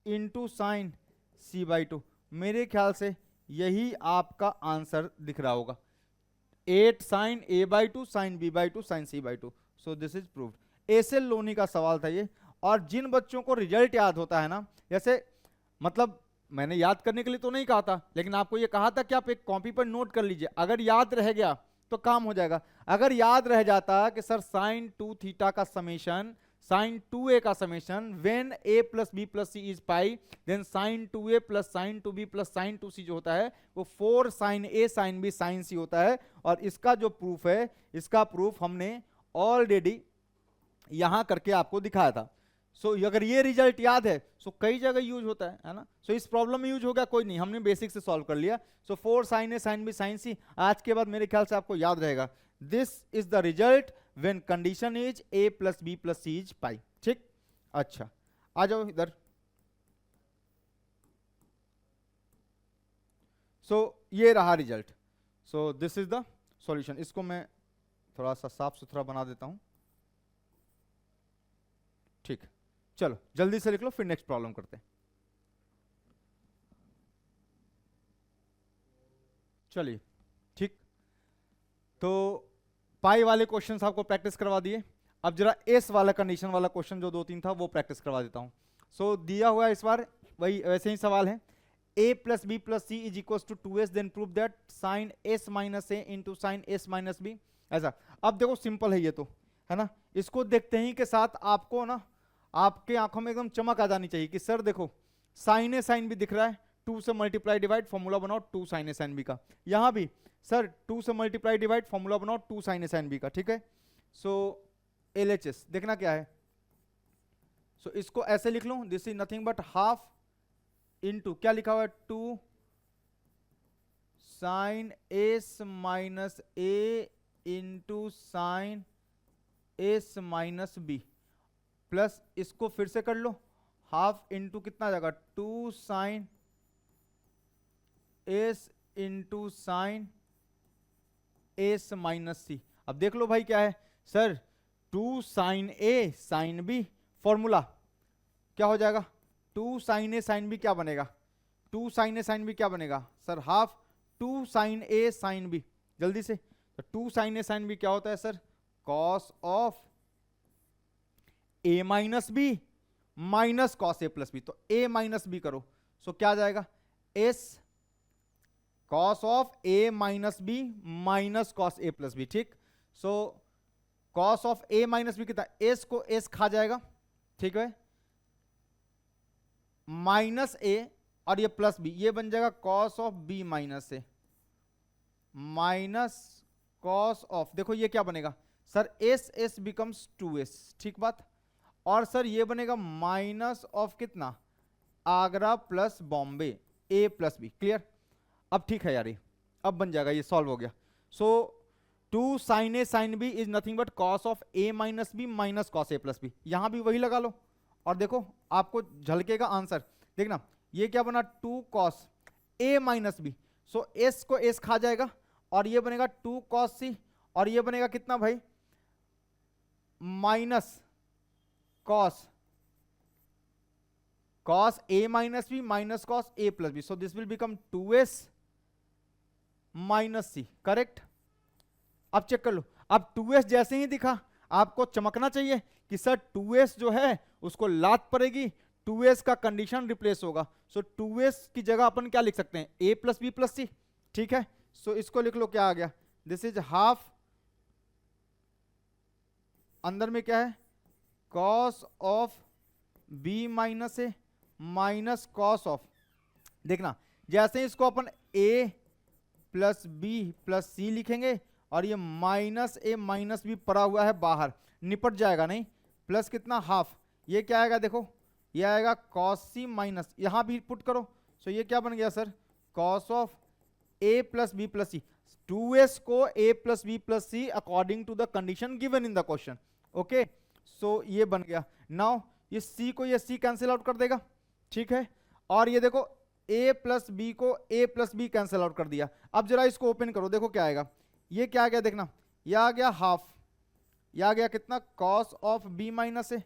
into sine c by 2। मेरे ख्याल से यही आपका आंसर दिख रहा होगा, 8 sine a by 2 sine b by 2 sine c by 2, so this is proved. ऐसे लोनी का सवाल था ये, और जिन बच्चों को रिजल्ट याद होता है ना, जैसे मतलब मैंने याद करने के लिए तो नहीं कहा था, लेकिन आपको ये कहा था कि आप एक कॉपी पर नोट कर लीजिए, अगर याद रह गया तो काम हो जाएगा। अगर याद रह जाता कि सर साइन 2 थीटा का समेशन साइन 2a का summation when a plus b plus c is pi, then sine 2a plus sine 2b plus sine 2c जो होता है वो 4 sine a sine b sine c होता है, और इसका जो प्रूफ है, इसका प्रूफ हमने ऑलरेडी यहां करके आपको दिखाया था। सो अगर ये रिजल्ट याद है, सो कई जगह यूज होता है ना, सो इस प्रॉब्लम में यूज हो गया, कोई नहीं, हमने बेसिक से सॉल्व कर लिया। सो 4 साइन ए साइन बी साइन सी, आज के बाद मेरे ख्याल से आपको याद रहेगा, this is the result when condition is a plus B plus C is pi, ठीक। अच्छा आ जाओ इधर। सो ये रहा result, so this is the solution. इसको मैं थोड़ा सा साफ सुथरा बना देता हूं, ठीक। चलो जल्दी से लिख लो, फिर नेक्स्ट प्रॉब्लम करते हैं। चलिए ठीक, तो पाई वाले क्वेश्चंस आपको प्रैक्टिस करवा दिए, अब जरा एस वाला कंडीशन वाला क्वेश्चन जो 2-3 था वो प्रैक्टिस करवा देता हूं। सो दिया हुआ है इस बार वही वैसे ही सवाल है, a plus B plus C is equal to 2s, then prove that sine s minus a into sine s minus b, ऐसा। अब देखो सिंपल है ये तो, है ना, इसको देखते ही के साथ आपको ना आपके आंखों में एकदम चमक आ जानी चाहिए कि सर देखो साइन ए साइन बी दिख रहा है, 2 से मल्टीप्लाई डिवाइड, फॉर्मूला बनाओ 2 साइन ए साइन बी का। यहां भी सर 2 से मल्टीप्लाई डिवाइड, फॉर्मूला बनाओ 2 साइन ए साइन बी का, ठीक है। सो LHS देखना क्या है, सो इसको ऐसे लिख लूं, this is nothing but half into क्या लिखा हुआ है 2 sine s minus a into sine s minus B, plus इसको फिर से कर लो, हाफ इंटू कितना जाएगा 2 sine s into sine s minus c. अब देख लो भाई क्या है सर, 2 साइन ए साइन बी, फॉर्मूला क्या हो जाएगा 2 साइन ए साइन बी, क्या बनेगा 2 साइन ए साइन बी क्या बनेगा सर, हाफ 2 साइन ए साइन बी, जल्दी से। तो 2 साइन ए साइन बी क्या होता है sir, cos of a minus B minus cos A plus b, तो a माइनस बी करो, सो क्या आ जाएगा s cos of a minus B minus cos A plus B, ठीक। So cos of a minus b कितना, s को s खा जाएगा, ठीक है, माइनस a और ये प्लस b, ये बन जाएगा cos of b minus A minus cos of, देखो ये क्या बनेगा sir S S becomes 2s, ठीक बात। और सर ये बनेगा माइनस ऑफ कितना, आगरा प्लस बॉम्बे, ए प्लस बी, क्लियर। अब ठीक है यार, ये अब बन जाएगा, ये सॉल्व हो गया। So 2 sine A sine b is nothing but cos of A minus B minus cos A plus b. यहां भी वही लगा लो और देखो आपको झलकेगा आंसर। देखना ये क्या बना, 2 कॉस ए माइनस बी, सो एस को एस खा जाएगा और ये बनेगा 2 कॉस सी, और ये बनेगा कितना भाई, minus cos cos a minus b minus cos a plus b, so this will become 2s minus c, correct. अब चेक कर लो, अब 2s जैसे ही दिखा आपको चमकना चाहिए कि सर 2s जो है उसको लात पड़ेगी, 2s का कंडीशन रिप्लेस होगा। सो 2s की जगह अपन क्या लिख सकते हैं, a प्लस बी प्लस सी, ठीक है। सो इसको लिख लो, क्या आ गया, दिस इज हाफ, अंदर में क्या है, cos of b minus A minus cos of, देखना जैसे ही इसको अपन a प्लस बी प्लस सी लिखेंगे और ये माइनस ए माइनस बी पड़ा हुआ है बाहर, निपट जाएगा नहीं, प्लस कितना हाफ, ये क्या आएगा देखो, ये आएगा कॉस सी माइनस, यहां भी पुट करो। सो ये क्या बन गया sir, cos of A plus B plus c, 2s को a plus B plus c according to the condition given in the question, okay. So ये बन गया। नाउ ये c को ये c कैंसिल आउट कर देगा, ठीक है। और ये देखो a प्लस बी को a plus B cancel out कर दिया। अब जरा इसको ओपन करो, देखो क्या आएगा, ये क्या आ गया देखना, ये आ गया हाफ, ये आ गया कितना, कॉस ऑफ b माइनस ए,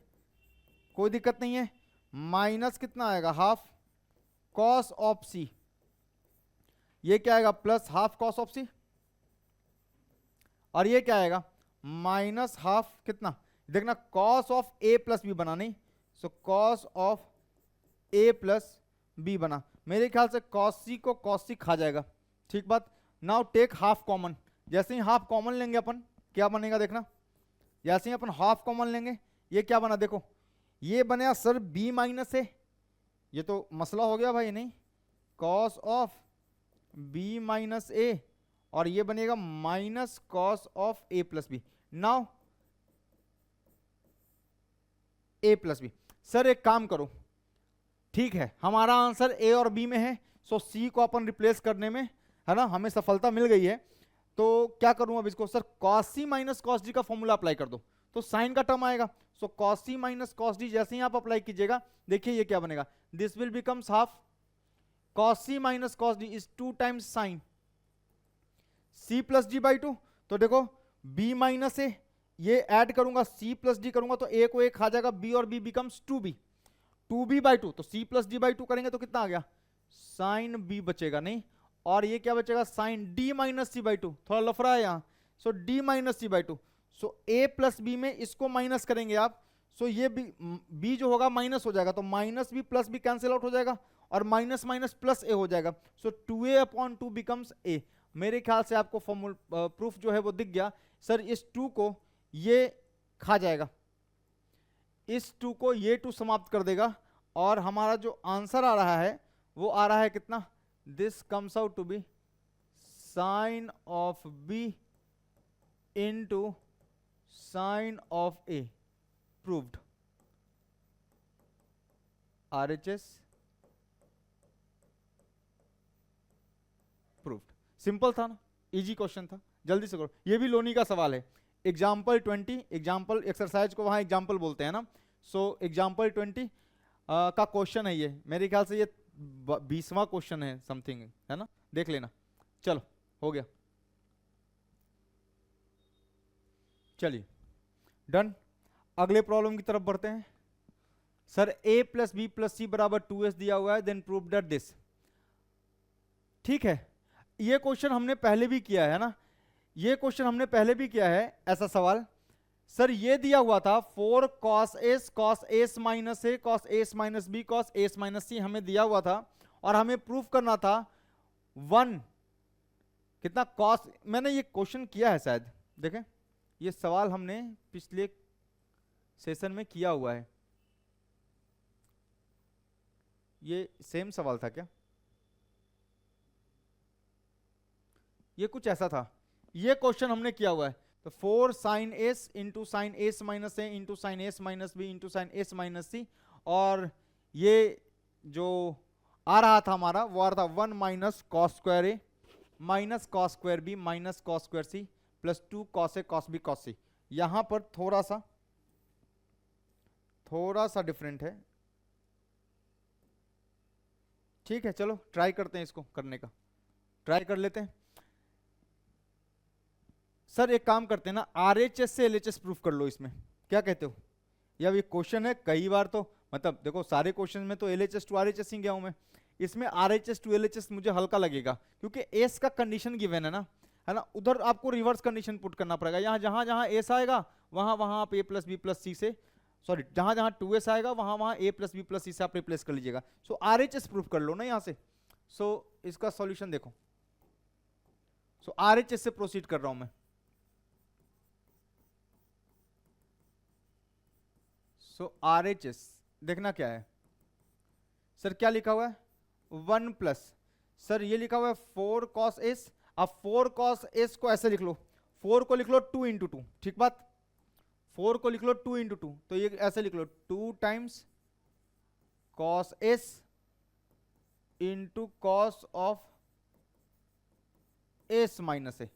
कोई दिक्कत नहीं है, माइनस कितना आएगा हाफ कॉस ऑफ c, ये क्या आएगा plus half cos of c, और ये क्या आएगा माइनस हाफ कितना, देखना cos of a plus b बना नहीं, so cos of a plus b बना। मेरे ख्याल से cos c को cos c खा जाएगा, ठीक बात। नाउ टेक हाफ कॉमन, जैसे ही हाफ कॉमन लेंगे अपन क्या बनेगा देखना, जैसे ही अपन हाफ कॉमन लेंगे ये क्या बना देखो, ये बनेगा सर b माइनस ए, ये तो मसला हो गया भाई, नहीं cos ऑफ b माइनस ए, और ये बनेगा minus cos of a plus b. Now a plus B, sir एक काम करो, ठीक है हमारा आंसर ए और बी में है, सो सी को अपन रिप्लेस करने में है ना हमें सफलता मिल गई है। तो क्या करूं अब इसको, sir cos c minus cos d का फॉर्मूला अप्लाई कर दो, तो साइन का टर्म आएगा। सो cos c minus cos d जैसे ही आप अप्लाई कीजिएगा, देखिए ये क्या बनेगा, this will becomes half cos c minus cos d is 2 times sign c plus d by 2। तो देखो b माइनस ए, ये ऐड करूंगा c प्लस d करूंगा तो a को a खा जाएगा, b और b becomes 2b, 2b by 2, तो c प्लस डी बाई 2 करेंगे तो कितना आ गया, साइन b बचेगा नहीं, और ये क्या बचेगा sine d minus C by 2, थोड़ा लफड़ा है यहाँ, so d minus C by 2, so a plus B में इसको माइनस करेंगे आप, सो ये b जो होगा माइनस हो जाएगा, तो minus B plus B cancel out हो जाएगा और माइनस माइनस प्लस ए हो जाएगा, सो 2a अपॉन 2 बिकम्स a। मेरे ख्याल से आपको फॉर्मूला प्रूफ जो है वो दिख गया। सर इस 2 को ये खा जाएगा, इस 2 को ये 2 समाप्त कर देगा, और हमारा जो आंसर आ रहा है वो आ रहा है कितना, this comes out to be sine of b into sine of a, proved. RHS proved. Simple था ना, इजी क्वेश्चन था, जल्दी से करो। ये भी लोनी का सवाल है, एग्जाम्पल 20, एग्जाम्पल एक्सरसाइज को वहां एग्जाम्पल बोलते हैं ना, सो एग्जाम्पल 20 का क्वेश्चन है ये, मेरे ख्याल से ये 20वां क्वेश्चन है समथिंग, है ना, देख लेना। चलो हो गया, चलिए डन। अगले प्रॉब्लम की तरफ बढ़ते हैं। Sir a plus B plus सी बराबर 2s दिया हुआ है, देन प्रूव दैट दिस, ठीक है। ये क्वेश्चन हमने पहले भी किया है ना, ये क्वेश्चन हमने पहले भी किया है ऐसा सवाल। सर ये दिया हुआ था 4 cos s minus a cos s minus b cos s minus c हमें दिया हुआ था, और हमें प्रूफ करना था 1 कितना cos, मैंने ये क्वेश्चन किया है शायद, देखें ये सवाल हमने पिछले सेशन में किया हुआ है, ये सेम सवाल था क्या, ये कुछ ऐसा था, ये क्वेश्चन हमने किया हुआ है। तो 4 sine s into sine s minus a into sine s minus b into sine s minus सी, और ये जो आ रहा था हमारा वो आ रहा था 1 minus cos square a minus cos square b minus cos square c plus 2 cos a cos B cos c. यहां पर थोड़ा सा डिफरेंट है। ठीक है, चलो ट्राई करते हैं इसको करने का, ट्राई कर लेते हैं। सर एक काम करते हैं ना, आरएचएस से एलएचएस प्रूफ कर लो इसमें, क्या कहते हो? या ये क्वेश्चन है, कई बार तो मतलब देखो सारे क्वेश्चन में तो एलएचएस टू आरएचएस ही गया हूं मैं, इसमें आरएचएस टू एलएचएस मुझे हल्का लगेगा क्योंकि एस का कंडीशन गिवन है ना, उधर आपको रिवर्स कंडीशन पुट करना पड़ेगा। यहाँ जहां जहां एस आएगा वहां आप ए प्लस बी प्लस सी से, सॉरी जहां जहां 2s आएगा वहां ए प्लस बी प्लस सी से आप रिप्लेस कर लीजिएगा। सो आरएचएस प्रूफ कर लो ना यहाँ से। सो इसका सॉल्यूशन देखो, सो आरएचएस से प्रोसीड कर रहा हूं मैं। सो आरएचएस देखना क्या है सर, क्या लिखा हुआ है 1 प्लस, सर ये लिखा हुआ है 4 cos s। अब 4 cos s को ऐसे लिख लो, 4 को लिख लो 2 इंटू 2, ठीक बात, 4 को लिख लो 2 इंटू 2, तो ये ऐसे लिख लो 2 times cos s into cos of s minus a,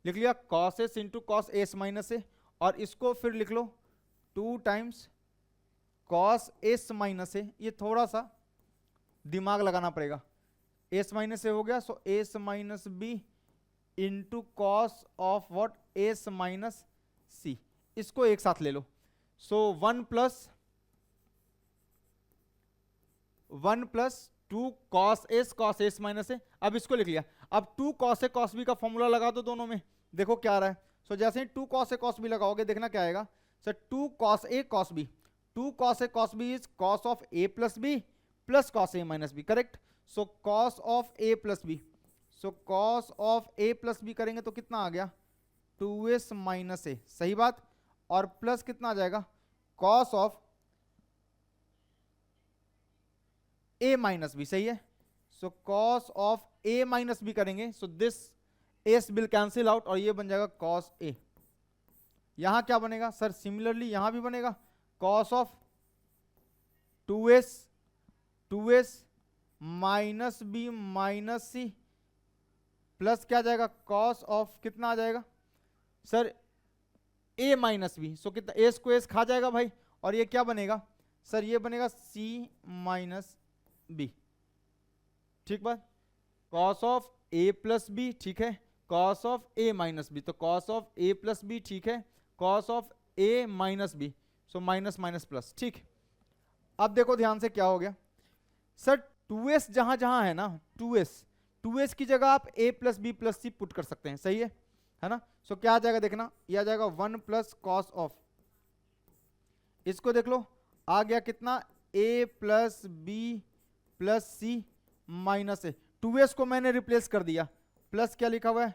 लिख लिया cos s into cos s minus ए, और इसको फिर लिख लो 2 times cos s minus a. ये थोड़ा सा दिमाग लगाना पड़ेगा, s माइनस ए हो गया, so s minus b into cos of what s minus c, इसको एक साथ ले लो। So 1 plus 2 cos s minus a. अब इसको लिख लिया, अब 2 cos a cos b का फॉर्मूला लगा दो दोनों में, देखो क्या आ रहा है। सो जैसे ही 2 cos a cos b लगाओगे देखना क्या आएगा sir, 2 cos a cos b, 2 cos a cos b is cos of a plus b plus cos a minus b, correct. So cos of a plus b, so cos of a plus b करेंगे तो कितना आ गया 2s minus a, सही बात, और plus कितना आ जाएगा cos of a minus b, सही है। सो cos of a minus b करेंगे, so this s will cancel out और ये बन जाएगा cos a। यहां क्या बनेगा सर, सिमिलरली यहां भी बनेगा cos of 2s minus B minus C plus क्या जाएगा cos ऑफ कितना आ जाएगा sir a minus B, so कितना a को s खा जाएगा भाई, और ये क्या बनेगा सर, ये बनेगा c माइनस बी, ठीक बात, cos of a plus B, ठीक है, cos of a minus B, तो cos of a plus B, ठीक है, cos of a minus B, so minus minus plus, ठीक। अब देखो ध्यान से क्या हो गया सर, 2s जहां जहां है ना, 2s की जगह आप a plus B plus C put कर सकते हैं, सही है ना। सो क्या आ जाएगा देखना, ये आ जाएगा 1 प्लस कॉस ऑफ, इसको देख लो आ गया कितना a plus B plus C minus A, 2s को मैंने रिप्लेस कर दिया, प्लस क्या लिखा हुआ है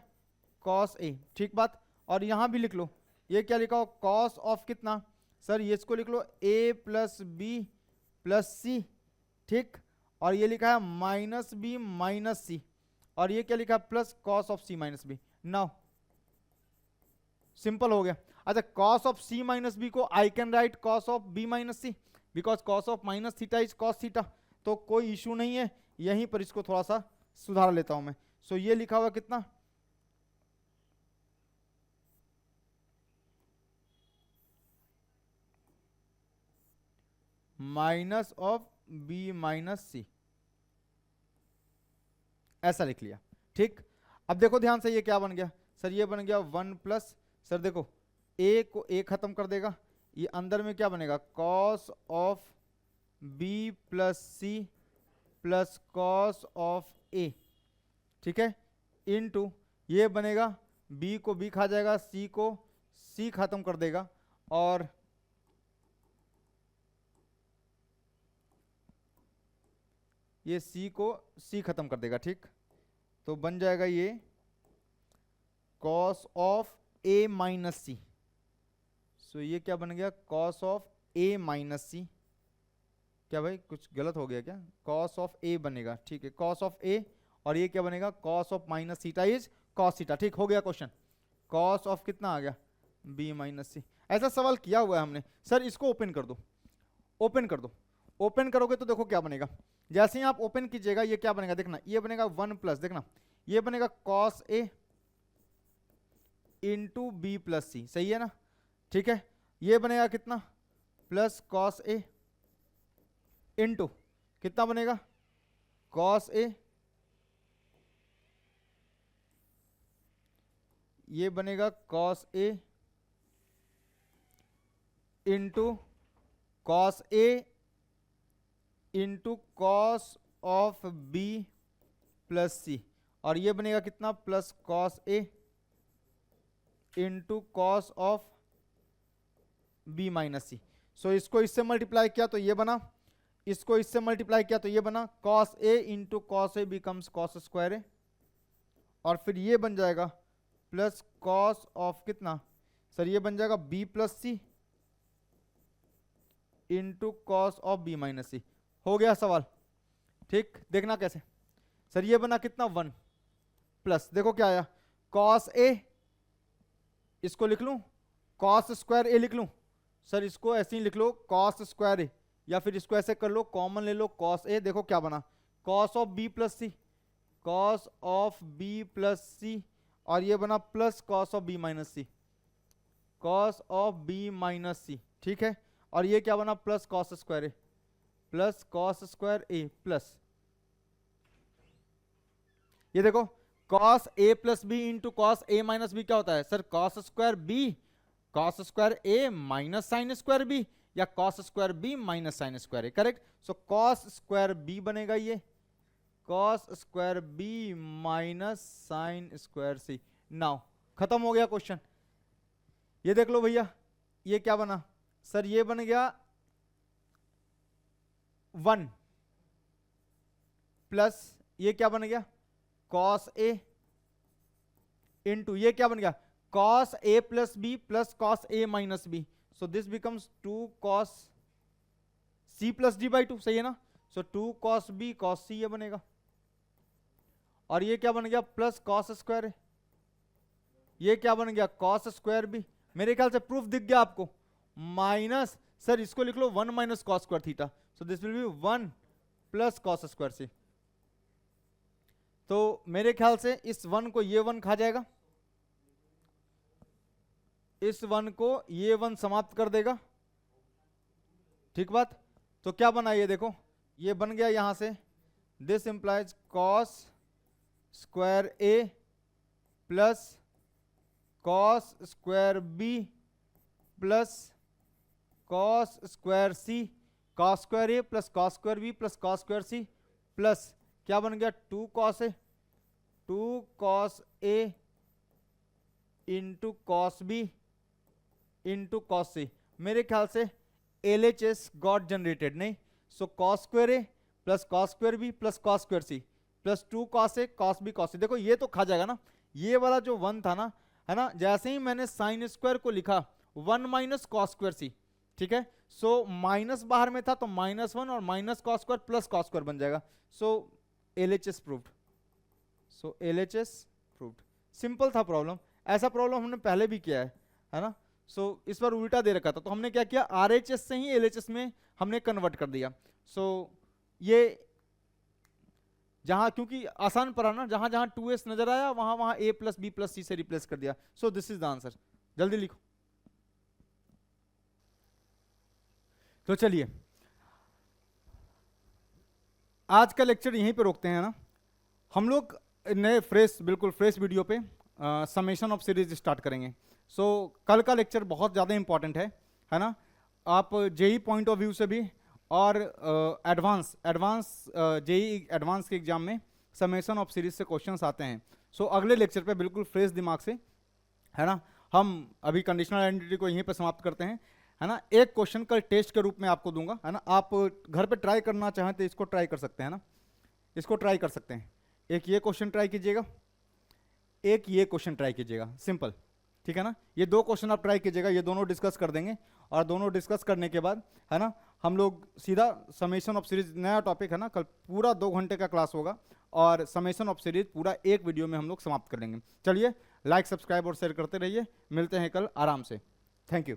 cos a, ठीक बात, और यहां भी लिख लो ये क्या लिखा हो cos ऑफ कितना सर, ये इसको लिख लो a प्लस बी प्लस सी, ठीक, और ये लिखा है माइनस बी माइनस सी, और ये क्या लिखा है plus cos of c minus b. Now simple हो गया। अच्छा, cos of c minus b को I can write cos of b minus c, because cos of minus theta is cos theta, तो कोई इशू नहीं है, यहीं पर इसको थोड़ा सा सुधार लेता हूं मैं। सो ये लिखा हुआ कितना माइनस ऑफ b माइनस सी, ऐसा लिख लिया, ठीक। अब देखो ध्यान से ये क्या बन गया सर, ये बन गया 1 प्लस, सर देखो a को a खत्म कर देगा, ये अंदर में क्या बनेगा cos of b plus C plus cos of a, ठीक है, इनटू ये बनेगा b को b खा जाएगा, c को c खत्म कर देगा, और ये c को c खत्म कर देगा, ठीक, तो बन जाएगा ये cos of a minus C. So ये क्या बन गया cos ऑफ a माइनस सी, क्या भाई कुछ गलत हो गया क्या, cos ऑफ a बनेगा, ठीक है, cos ऑफ a, और ये क्या बनेगा cos of minus theta is cos theta, ठीक हो गया क्वेश्चन। cos ऑफ कितना आ गया बी माइनस सी। ऐसा सवाल किया हुआ है हमने। सर इसको ओपन कर दो, ओपन कर दो। ओपन करोगे तो देखो क्या बनेगा, जैसे ही आप ओपन कीजिएगा ये क्या बनेगा देखना, ये बनेगा 1 प्लस, देखना ये बनेगा cos a into B plus सी, सही है ना, ठीक है। ये बनेगा कितना, प्लस कॉस ए इंटू कितना बनेगा, कॉस ए, ये बनेगा cos a into cos a into cos of b plus c, और ये बनेगा कितना, plus cos a into cos of B minus C. So इसको इससे मल्टीप्लाई किया तो ये बना, इसको इससे मल्टीप्लाई किया तो ये बना, cos a into cos a becomes cos square a, और फिर ये बन जाएगा प्लस कॉस ऑफ कितना, सर ये बन जाएगा b plus c into cos of B minus c. हो गया सवाल, ठीक। देखना कैसे, सर ये बना कितना 1 प्लस, देखो क्या आया, कॉस ए, इसको लिख लूं कॉस स्क्वायर ए लिख लूं, सर इसको ऐसे ही लिख लो कॉस स्क्वायर ए, या फिर इसको ऐसे कर लो कॉमन ले लो कॉस ए, देखो क्या बना, cos of b plus c, cos of b plus c, और ये बना plus cos of B minus C, cos of B minus c, ठीक है। और ये क्या बना, plus cos square a, plus cos square a plus, ये देखो कॉस ए प्लस बी इंटू कॉस ए माइनस बी क्या होता है, sir cos square b cos square a minus sine square b, या cos square b minus sine square a, correct. So cos square b बनेगा ये, cos square b minus sine square c. Now खत्म हो गया question. ये देख लो भैया, ये क्या बना, सर ये बन गया 1 प्लस ये क्या बन गया, कॉस ए इंटू ये क्या बन गया, cos A plus B plus cos A minus B, so this becomes 2 cos C plus D by 2, सही है ना। So 2 cos B cos C ये बनेगा, और ये क्या बन गया, प्लस कॉस स्क्वायर ए, ये क्या बन गया, कॉस स्क्वायर बी। मेरे ख्याल से प्रूफ दिख गया आपको, माइनस, सर इसको लिख लो 1 minus cos square theta, so this will be 1 plus cos square c. तो मेरे ख्याल से इस 1 को ये 1 खा जाएगा, इस 1 को ये 1 समाप्त कर देगा, ठीक बात। तो क्या बना, ये देखो ये बन गया यहां से, this implies cos square a plus cos square b plus cos square c, cos square a plus cos square b plus cos square c, plus क्या बन गया 2 cos a, 2 cos a into cos b into cos c. मेरे ख्याल से LHS got generated, नहीं, so cos square a plus cos square b plus cos square c plus 2 cos a cos B cos सी। देखो ये तो खा जाएगा ना, ये वाला जो 1 था ना, है ना, जैसे ही मैंने साइन स्क्वायर को लिखा 1 माइनस कॉस स्क्वायर सी, ठीक है। सो माइनस बाहर में था तो -1 और minus cos square plus cos square बन जाएगा। सो LHS प्रूव्ड, सो LHS प्रूव्ड। सिंपल था प्रॉब्लम, ऐसा प्रॉब्लम हमने पहले भी किया है ना। सो इस बार उल्टा दे रखा था, तो हमने क्या किया, RHS से ही LHS में हमने कन्वर्ट कर दिया। सो ये जहां, क्योंकि आसान पड़ा ना, जहां जहां 2s नजर आया वहां वहां a प्लस बी प्लस सी से रिप्लेस कर दिया। सो दिस इज द आंसर, जल्दी लिखो। तो चलिए आज का लेक्चर यहीं पे रोकते हैं ना, हम लोग नए फ्रेश, बिल्कुल फ्रेश वीडियो पे समेशन ऑफ सीरीज स्टार्ट करेंगे। सो कल का लेक्चर बहुत ज़्यादा इंपॉर्टेंट है ना। आप जेई पॉइंट ऑफ व्यू से भी और एडवांस जेई एडवांस के एग्जाम में समेशन ऑफ सीरीज से क्वेश्चंस आते हैं। सो अगले लेक्चर पे बिल्कुल फ्रेश दिमाग से, है ना, हम अभी कंडीशनल आइडेंटिटी को यहीं पे समाप्त करते हैं, है ना। एक क्वेश्चन कल टेस्ट के रूप में आपको दूंगा, है ना। आप घर पे ट्राई करना चाहें तो इसको ट्राई कर सकते हैं ना, इसको ट्राई कर सकते हैं। एक ये क्वेश्चन ट्राई कीजिएगा, एक ये क्वेश्चन ट्राई कीजिएगा, सिंपल, ठीक है ना। ये 2 क्वेश्चन आप ट्राई कीजिएगा, ये दोनों डिस्कस कर देंगे, और दोनों डिस्कस करने के बाद, है ना, हम लोग सीधा समेशन ऑफ सीरीज, नया टॉपिक है ना, कल पूरा 2 घंटे का क्लास होगा और समेशन ऑफ सीरीज पूरा एक वीडियो में हम लोग समाप्त कर लेंगे। चलिए लाइक सब्सक्राइब और शेयर करते रहिए। मिलते हैं कल आराम से। Thank you.